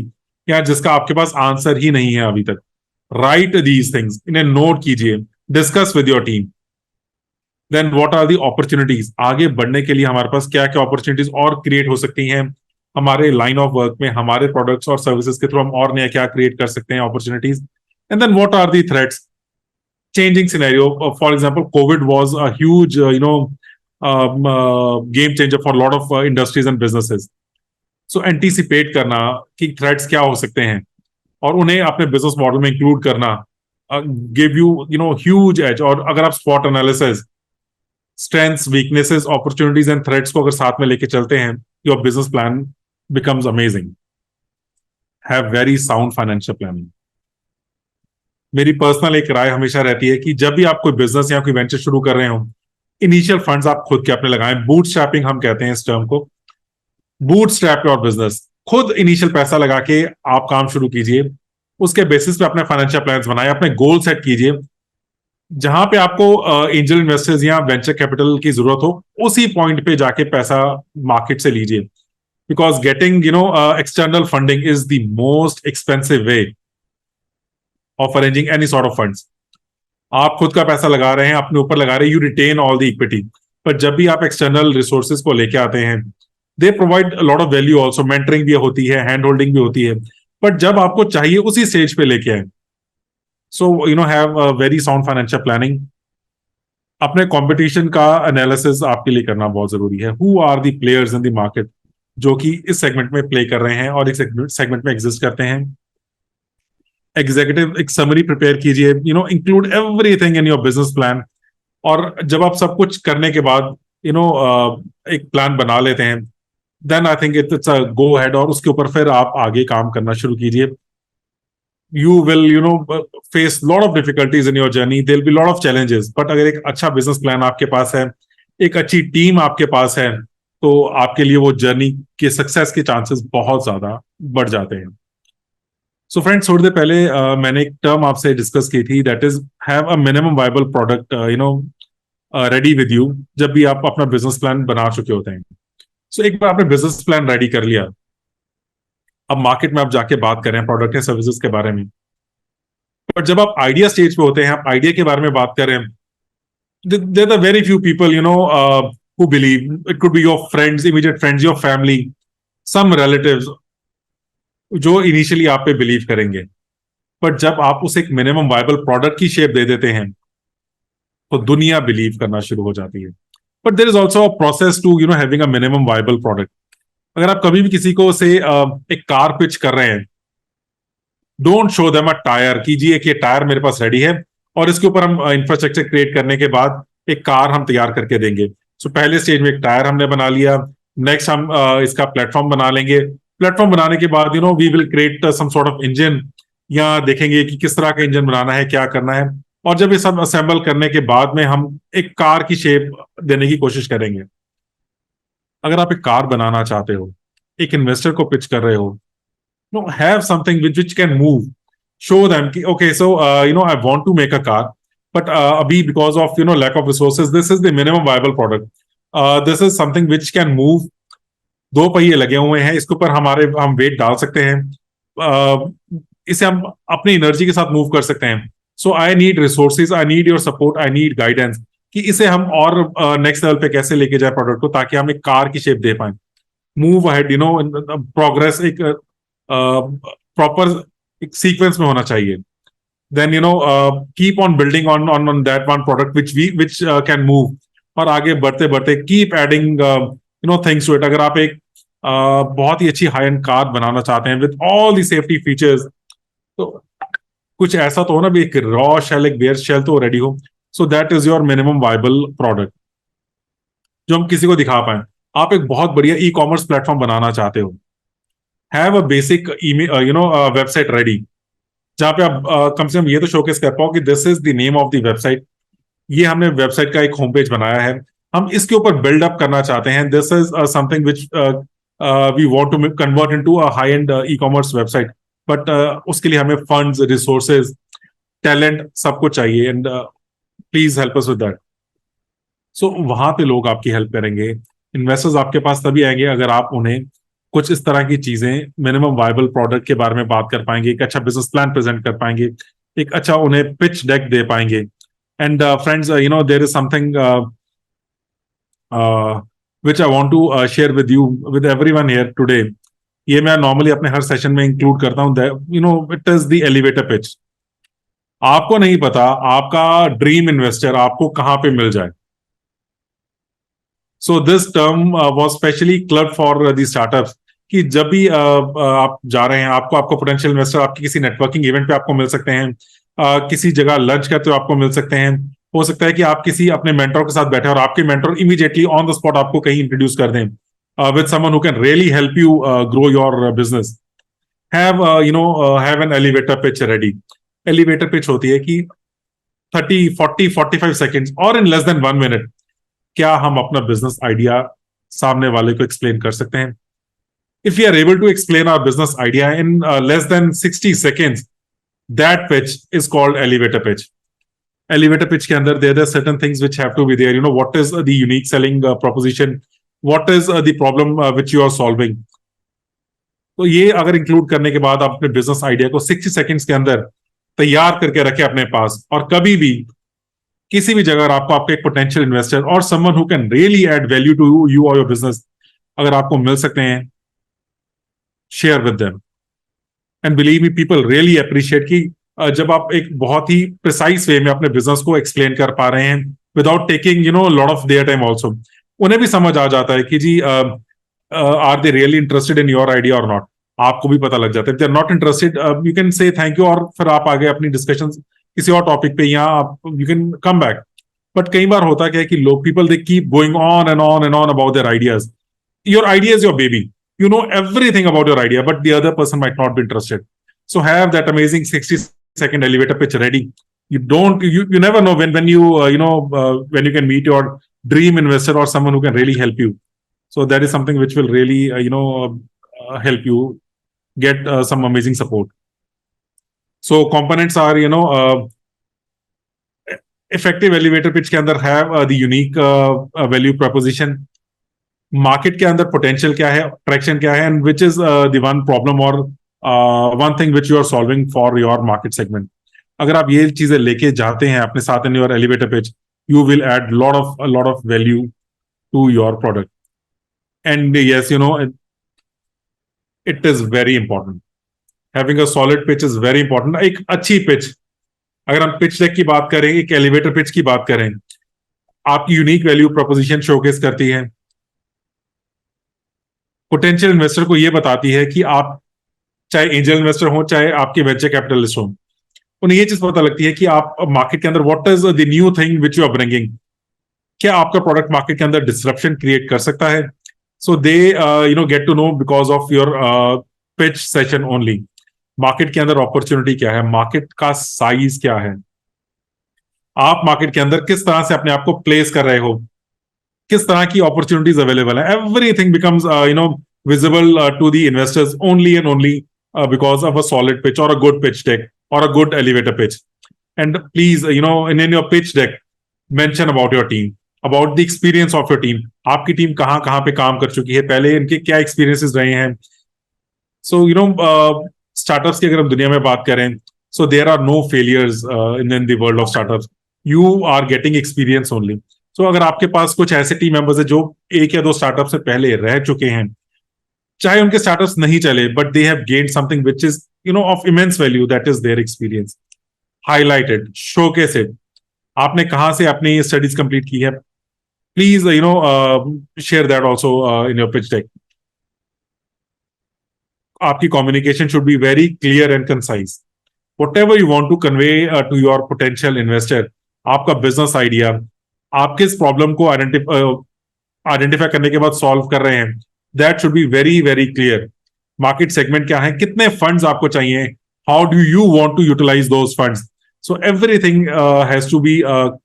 या जिसका आपके पास आंसर ही नहीं है अभी तक। राइट दीज थिंग्स, इन्हें नोट कीजिए, discuss with your team. Then what are the opportunities, आगे बढ़ने के लिए हमारे पास क्या क्या अपॉर्चुनिटीज और क्रिएट हो सकती हैं हमारे लाइन ऑफ वर्क में, हमारे प्रोडक्ट्स और सर्विसेज के थ्रू हम और नया क्या क्रिएट कर सकते हैं opportunities. And then what are the threats, changing scenario. For example, COVID was a huge, game changer for a lot of industries and businesses. So anticipate करना कि threats क्या हो सकते हैं और उन्हें अपने business model में include करना give you huge edge। और अगर आप SWOT analysis, strengths, weaknesses, opportunities and threats को अगर साथ में लेके चलते हैं, your business plan becomes amazing. Have very sound financial planning. मेरी पर्सनल एक राय हमेशा रहती है कि जब भी आप कोई बिजनेस या कोई वेंचर शुरू कर रहे हो, इनिशियल फंड्स आप खुद के अपने लगाएं। बूटस्ट्रैपिंग हम कहते हैं इस टर्म को। बूटस्ट्रैप योर बिजनेस, खुद इनिशियल पैसा लगा के आप काम शुरू कीजिए। उसके बेसिस पे अपने फाइनेंशियल प्लान्स बनाए, अपने गोल सेट कीजिए। जहां पे आपको एंजल इन्वेस्टर्स या वेंचर कैपिटल की जरूरत हो, उसी पॉइंट पे जाके पैसा मार्केट से लीजिए। Because getting external funding is the most expensive way of arranging any sort of funds. आप खुद का पैसा लगा रहे हैं, अपने ऊपर लगा रहे हैं, you retain all the equity. पर जब भी आप एक्सटर्नल रिसोर्सेज को लेके आते हैं, they provide lot of value also, mentoring भी होती है, हैंड होल्डिंग भी होती है। बट जब आपको चाहिए उसी स्टेज पे लेके आए। So have a very sound financial planning. अपने कंपटीशन का एनालिसिस आपके लिए करना बहुत जरूरी है। Who are the players in the market जो कि इस सेगमेंट में प्ले कर रहे हैं और इस सेगमेंट में एग्जिस्ट करते हैं। एग्जीक्यूटिव एक समरी प्रिपेयर कीजिए, include everything in your business plan. और जब आप सब कुछ करने के बाद एक प्लान बना लेते हैं, then I think it's a go ahead, और उसके ऊपर फिर आप आगे काम करना शुरू कीजिए। you will face lot of difficulties in your journey. There'll be lot of challenges, but अगर एक अच्छा बिजनेस प्लान आपके पास है, एक अच्छी टीम आपके पास है, तो आपके लिए वो जर्नी के सक्सेस के चांसेस बहुत ज्यादा बढ़ जाते हैं. सो फ्रेंड्स, थोड़ी देर पहले मैंने एक टर्म आपसे डिस्कस की थी, that is have a minimum viable product ready with you, जब भी आप अपना बिजनेस प्लान बना चुके होते हैं. सो एक बार आपने बिजनेस प्लान रेडी कर लिया, अब मार्केट में आप जाके बात करें प्रोडक्ट या सर्विसेज के बारे में. बट जब आप आइडिया स्टेज पे होते हैं, आप आइडिया के बारे में बात करें, there are very few people who believe. It could be your friends, immediate friends, your family, some relatives, जो इनिशियली आप पे बिलीव करेंगे. बट जब आप उसे एक मिनिमम वायबल प्रोडक्ट की शेप दे देते हैं, तो दुनिया बिलीव करना शुरू हो जाती है. But there is also a process to having a minimum viable product. अगर आप कभी भी किसी को से एक कार पिच कर रहे हैं, don't show them a tyre कि जी एक ये टायर मेरे पास रेडी है और इसके ऊपर हम इंफ्रास्ट्रक्चर क्रिएट करने के बाद एक कार हम तैयार करके देंगे. सो पहले स्टेज में एक टायर हमने बना लिया, नेक्स्ट हम इसका प्लेटफॉर्म बना लेंगे. प्लेटफॉर्म बनाने के बाद we will create some sort of engine, या देखेंगे कि किस तरह का इंजन बनाना है, क्या करना है, और जब ये सब असेंबल करने के बाद में हम एक कार की शेप देने की कोशिश करेंगे. अगर आप एक कार बनाना चाहते हो, एक इन्वेस्टर को पिच कर रहे हो, have something which can move. Show them कि okay, so I want to make a car, but abhi because of lack of resources, this is the minimum viable product. This is something which can move. दो पहिए लगे हुए हैं, इसके ऊपर हम wait डाल सकते हैं, इसे हम अपनी एनर्जी के साथ मूव कर सकते हैं. So I need resources, I need your support, I need guidance कि इसे हम और नेक्स्ट लेवल पे कैसे लेके जाए प्रोडक्ट को, ताकि हम एक कार की शेप दे पाए. मूव अहेड, प्रोग्रेस एक प्रॉपर एक सीक्वेंस में होना चाहिए. Then keep on building on that one product which can move, और आगे बढ़ते बढ़ते keep adding things to it. अगर आप एक बहुत ही अच्छी हाई एंड कार बनाना चाहते हैं with all the safety features, तो कुछ ऐसा तो हो ना भी, एक रॉ शेल, एक बेयर शेल तो रेडी हो. सो that is your minimum viable product जो हम किसी को दिखा पाए. आप एक बहुत बढ़िया ई कॉमर्स प्लेटफॉर्म बनाना चाहते हो, have a basic email website ready, जहां पे आप कम से कम ये तो शोकेस कर पाओ कि this is the name of the website, ये हमने वेबसाइट का एक होम पेज बनाया है, हम इसके ऊपर बिल्ड अप करना चाहते हैं. This is something which we want to convert into a high end e commerce website. But उसके लिए हमें फंड्स, रिसोर्सेज, टैलेंट सब कुछ चाहिए, and please help us with that. So वहां पे लोग आपकी हेल्प करेंगे. इन्वेस्टर्स आपके पास तभी आएंगे अगर आप उन्हें कुछ इस तरह की चीजें, मिनिमम वायबल प्रोडक्ट के बारे में बात कर पाएंगे, एक अच्छा बिजनेस प्लान प्रेजेंट कर पाएंगे, एक अच्छा उन्हें पिच डेक दे पाएंगे. And friends, there is something which I want to share with you, with everyone here today. ये मैं नॉर्मली अपने हर सेशन में इंक्लूड करता हूँ. It is the elevator pitch. आपको नहीं पता आपका ड्रीम इन्वेस्टर आपको कहां पे मिल जाए. So this term was specially club for the startups, कि जब भी आप जा रहे हैं, आपको पोटेंशियल इन्वेस्टर आपकी किसी नेटवर्किंग इवेंट पे आपको मिल सकते हैं, किसी जगह लंच करते हुए आपको मिल सकते हैं. हो सकता है कि आप किसी अपने मेंटर के साथ बैठे और आपके mentor immediately on the spot आपको कहीं इंट्रोड्यूस कर दें with someone who can really help you grow your business. Have an elevator pitch ready. Elevator pitch होती है कि 30, 40, 45 सेकेंड्स और इन लेस देन 1 मिनट क्या हम अपना बिजनेस आइडिया सामने वाले को एक्सप्लेन कर सकते हैं. If we are able to explain our business idea in less than 60 seconds, that pitch is called elevator pitch. Elevator pitch के अंदर there are certain things which have to be there. What is the unique selling proposition? What is the problem which you are solving? तो ये अगर include करने के बाद आप अपने बिजनेस आइडिया को 60 सेकेंड्स के अंदर तैयार करके रखें अपने पास, और कभी भी किसी भी जगह आपको आपका एक पोटेंशियल इन्वेस्टर और someone who can really add value to you और योर बिजनेस अगर आपको मिल सकते हैं, share with them. And believe me, people really appreciate कि जब आप एक बहुत ही प्रिसाइज वे में अपने बिजनेस को एक्सप्लेन कर पा रहे हैं without taking lot of their time also. उन्हें भी समझ आ जाता है कि जी are they really interested in your idea और नॉट. आपको भी पता लग जाता है. They are not interested, you can say thank you, और फिर आप आगे अपनी डिस्कशन किसी और टॉपिक पे, या you can come back. But कई बार होता क्या है कि लोग, people, they keep going on and on and on about their ideas. Your idea is your baby. You know everything about your idea, but the other person might not be interested. So have that amazing 60-second elevator pitch ready. You never know when when you can meet your dream investor or someone who can really help you. So that is something which will really help you get some amazing support. So components are effective elevator pitch के अंदर have the unique value proposition. Market के अंदर potential क्या है, traction क्या है, and which is the one problem और one thing which you are solving for your market segment. अगर आप ये चीजें लेके जाते हैं अपने साथ in your elevator pitch, you will add lot of value to your product. And yes, it is very important. Having a solid pitch is very important. एक अच्छी पिच, अगर हम पिच डेक की बात करें, एक एलिवेटर पिच की बात करें, आपकी यूनिक वैल्यू प्रोपोजिशन शोकेस करती है. पोटेंशियल इन्वेस्टर को ये बताती है कि आप चाहे एंजल इन्वेस्टर हो, चाहे आपके वेंचर कैपिटलिस्ट हो, उन्हें ये चीज पता लगती है कि आप मार्केट के अंदर what is the new thing which you are bringing. क्या आपका प्रोडक्ट मार्केट के अंदर डिसरप्शन क्रिएट कर सकता है. So they get to know because of your pitch session only. Market के अंदर अपॉर्चुनिटी क्या है, मार्केट का साइज क्या है, आप मार्केट के अंदर किस तरह से अपने आप को प्लेस कर रहे हो, किस तरह की अपॉर्चुनिटीज अवेलेबल है. Everything becomes visible to the investors only and only because of a solid pitch or a good pitch deck or a good elevator pitch. And please, in your pitch deck, mention about your team, about the experience of your team. आपकी team कहाँ कहाँ पे काम कर चुकी है, पहले इनके क्या एक्सपीरियंसेस रहे हैं. So स्टार्टअप्स की अगर हम दुनिया में बात करें, so there are no failures in the world of startups. You are getting experience only. So अगर आपके पास कुछ ऐसे टीम मेंबर्स है जो एक या दो स्टार्टअप से पहले रह चुके हैं, चाहे उनके स्टार्टअप्स नहीं चले, but they have gained something which is of immense value, that is their experience. Highlight it, showcase it. आपने कहां से अपनी स्टडीज कंप्लीट की है, please share that also in your pitch deck. आपकी communication should be very clear and concise. Whatever you want to convey to your potential investor, आपका business idea, आप किस प्रॉब्लम को आइडेंटिफाई करने के बाद सॉल्व कर रहे हैं, that should be very very clear. Market segment क्या है, कितने funds आपको चाहिए, how do you want to utilize those funds. So everything has to be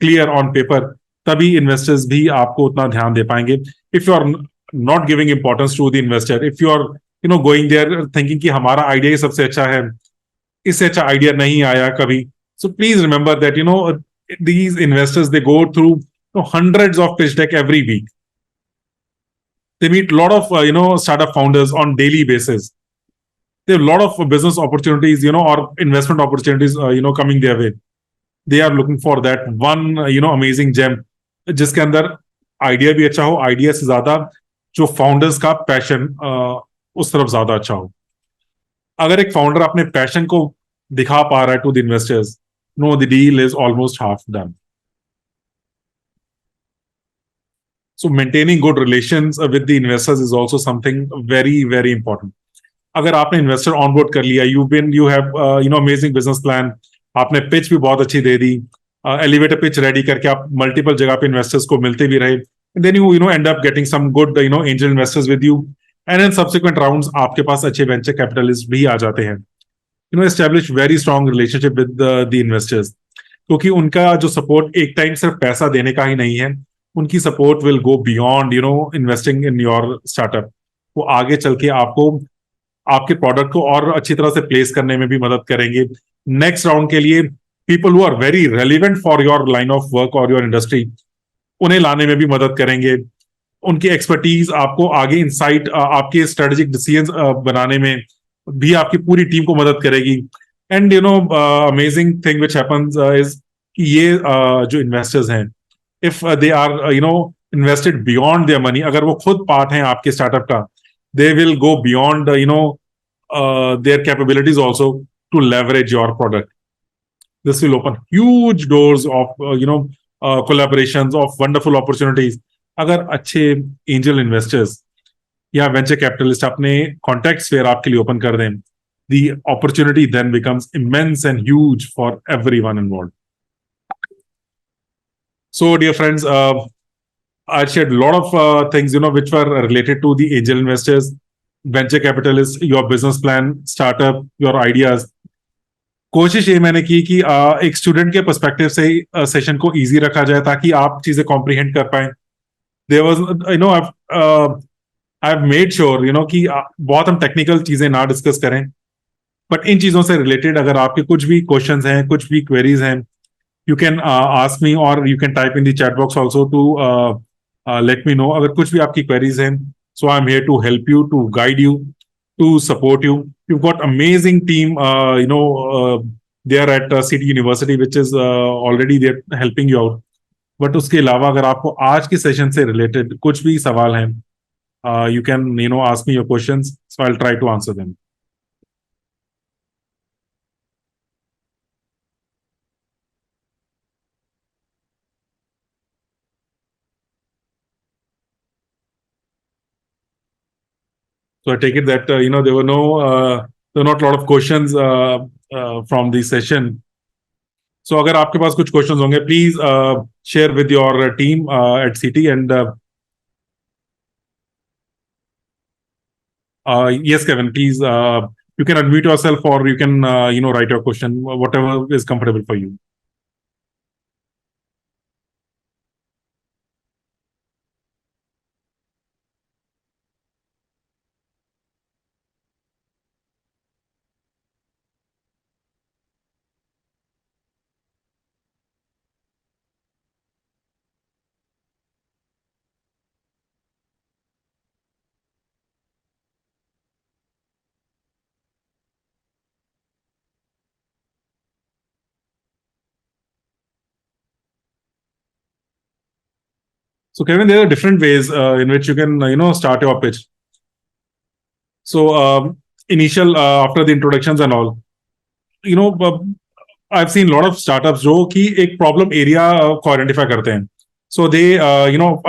clear on paper. तभी investors भी आपको उतना ध्यान दे पाएंगे. If you are not giving importance to the investor, if you are going there thinking कि हमारा idea ही सबसे अच्छा है, इससे अच्छा idea नहीं आया कभी, so please remember that these investors, they go through hundreds of pitch deck every week. They meet a lot of startup founders on daily basis. There are a lot of business opportunities, or investment opportunities, coming their way. They are looking for that one, amazing gem, जिसके अंदर idea भी अच्छा हो, idea से ज्यादा जो founders का passion उस तरफ ज्यादा अच्छा हो. अगर एक फाउंडर अपने पैशन को दिखा पा रहा है to the investors, no, the deal is almost half done. So maintaining good relations with the investors is also something very very important. अगर आपने इन्वेस्टर ऑनबोर्ड कर लिया, you have amazing business plan, आपने पिच भी बहुत अच्छी दे दी, elevator pitch ready करके आप मल्टीपल जगह पे इन्वेस्टर्स को मिलते भी रहे, then you end up getting some good angel investors with you, and in subsequent rounds आपके पास अच्छे वेंचर कैपिटलिस्ट भी आ जाते हैं. Establish very strong relationship with the investors, क्योंकि उनका जो सपोर्ट एक टाइम सिर्फ पैसा देने का ही नहीं है, उनकी support will go beyond investing in your startup. वो आगे चल के आपको आपके प्रोडक्ट को और अच्छी तरह से प्लेस करने में भी मदद करेंगे. नेक्स्ट राउंड के लिए people who are very relevant for your line of work और योर इंडस्ट्री, उन्हें लाने में भी मदद करेंगे. उनकी एक्सपर्टीज आपको आगे इंसाइट, आपके स्ट्रेटेजिक डिसीजंस बनाने में भी आपकी पूरी टीम को मदद करेगी. And amazing thing which happens is कि ये जो इन्वेस्टर्स हैं, if they are invested beyond their money, अगर वो खुद पार्ट हैं आपके स्टार्टअप का, they will go beyond their capabilities also to leverage your product. This will open huge doors of collaborations, of wonderful opportunities. अगर अच्छे angel investors या venture capitalist अपने contact sphere आपके लिए open कर दें, the opportunity then becomes immense and huge for everyone involved. So, dear friends, I shared a lot of things, which were related to the angel investors, venture capitalists, your business plan, startup, your ideas. कोशिश ये मैंने की कि एक student के perspective से session को easy रखा जाए ताकि आप चीजें कॉम्प्रिहेंड कर पाए. There was I have made sure कि बहुत हम टेक्निकल चीजें ना डिस्कस करें, बट इन चीजों से रिलेटेड अगर आपके कुछ भी क्वेश्चंस हैं, कुछ भी क्वेरीज हैं, you can ask me or you can type in the chat box also to let me know अगर कुछ भी आपकी queries हैं. So I'm here to help you, to guide you, to support you. You've got amazing team, they are at City University, which is already they're helping you out. But उसके अलावा अगर आपको आज के सेशन से related कुछ भी सवाल हैं, you can ask me your questions, so I'll try to answer them. So I take it that there were not a lot of questions from the session. So अगर आपके पास कुछ questions होंगे, please share with your team at CT and yes, Kevin, please you can unmute yourself or you can write your question, whatever is comfortable for you. So Kevin, there are different ways in which you can start your pitch. So initial after the introductions and all, I've seen a lot of startups जो कि एक problem area को identify करते हैं. So they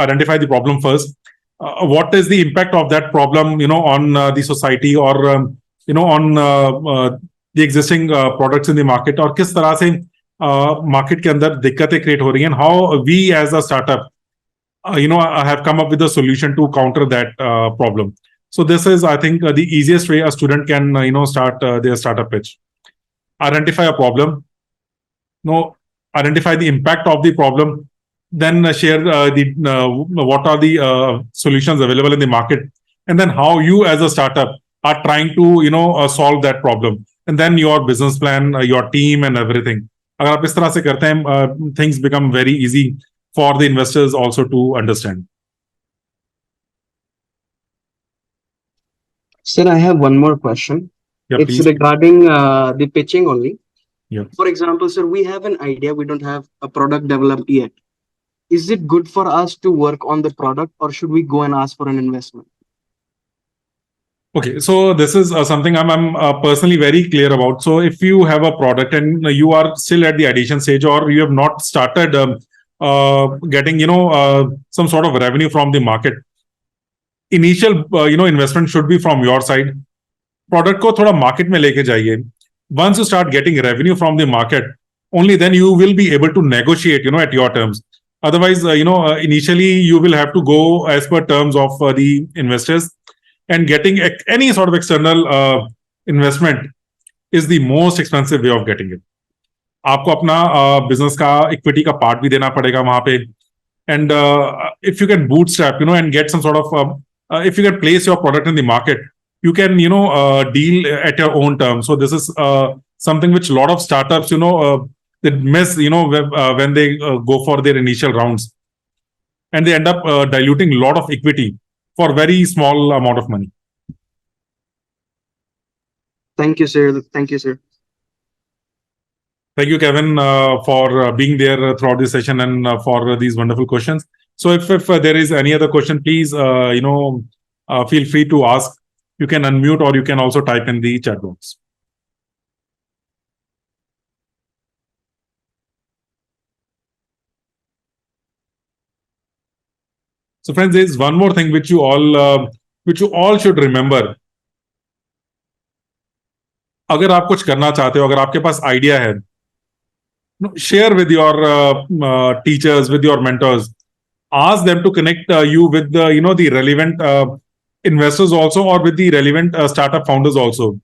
identify the problem first. What is the impact of that problem on the society or on the existing products in the market, और किस तरह से market के अंदर दिक्कतें create हो रही हैं, and how we as a startup have come up with a solution to counter that problem. So this is, I think, the easiest way a student can start their startup pitch. Identify a problem, identify the impact of the problem, then share what are the solutions available in the market, and then how you as a startup are trying to solve that problem, and then your business plan, your team, and everything. अगर आप इस तरह से करते हैं, things become very easy for the investors also to understand. Sir, I have one more question. Yeah, It's please. regarding the pitching only. Yeah. For example, sir, we have an idea, we don't have a product developed yet. Is it good for us to work on the product, or should we go and ask for an investment? Okay, so this is something I'm personally very clear about. So if you have a product and you are still at the ideation stage, or you have not started getting some sort of revenue from the market, initial investment should be from your side. Product को थोड़ा market में लेके जाइए. Once you start getting revenue from the market, only then you will be able to negotiate at your terms. Otherwise initially you will have to go as per terms of the investors, and getting any sort of external investment is the most expensive way of getting it. आपको अपना business का equity का part भी देना पड़ेगा वहां पे, and if you can bootstrap and get some sort of if you can place your product in the market, you can deal at your own terms. So this is something which a lot of startups they miss when they go for their initial rounds, and they end up diluting a lot of equity for very small amount of money. Thank you, sir. Thank you, sir. Thank you, Kevin, for being there throughout this session and for these wonderful questions. So if there is any other question, please, feel free to ask. You can unmute or you can also type in the chat box. So friends, there is one more thing which you all should remember. अगर आप कुछ करना चाहते हो, अगर आपके पास idea है, share with your teachers, with your mentors. Ask them to connect you with the relevant investors also, or with the relevant startup founders also.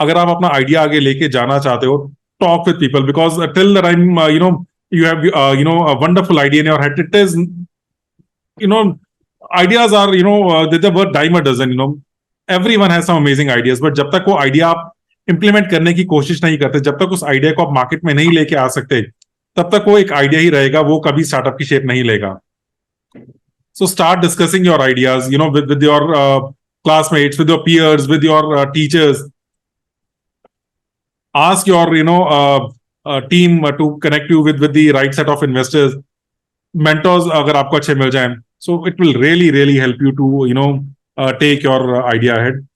अगर आप अपना आइडिया आगे लेके जाना चाहते हो, talk with people, because till the time you have a wonderful idea in your head, it is ideas are the word dime a dozen. Everyone has some amazing ideas, but जब तक वो idea आप implement करने की कोशिश नहीं करते, जब तक उस आइडिया को आप मार्केट में नहीं लेके आ सकते, तब तक वो एक आइडिया ही रहेगा, वो कभी स्टार्टअप की शेप नहीं लेगा. So start discussing your ideas, with your classmates, with your peers, with your teachers. Ask your team to connect you with the right set of investors, mentors अगर आपको अच्छे मिल जाएं. So it will really help you to take your idea ahead.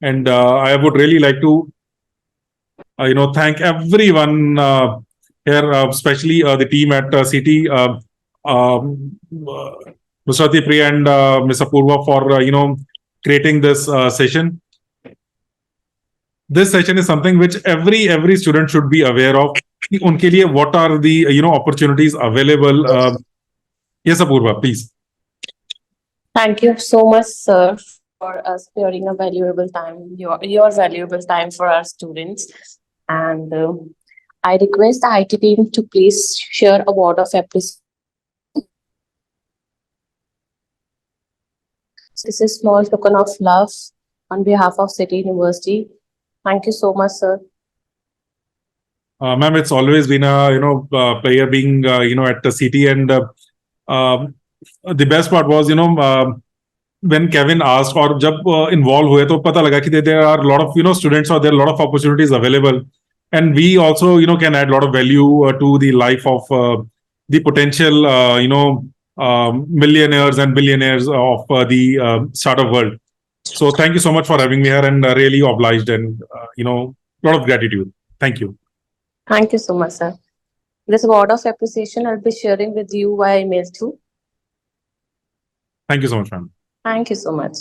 And I would really like to thank everyone here, especially the team at CT, Mr. Atipriya and Ms. Apurva for creating this session. This session is something which every student should be aware of. कि उनके लिए what are the opportunities available. Yes, Apurva, please. Thank you so much, sir, for sparing a valuable time, your valuable time for our students. And I request the IT team to please share a word of appreciation. This is small token of love on behalf of City University. Thank you so much, sir. Ma'am, it's always been a player being at the city, and the best part was when Kevin asked or जब involve हुए तो पता लगा कि there are a lot of students, or there are a lot of opportunities available, and we also can add a lot of value to the life of the potential millionaires and billionaires of the startup world. So thank you so much for having me here, and really obliged, and lot of gratitude. Thank you. Thank you so much, sir. This word of appreciation I'll be sharing with you via email too. Thank you so much, ma'am. Thank you so much.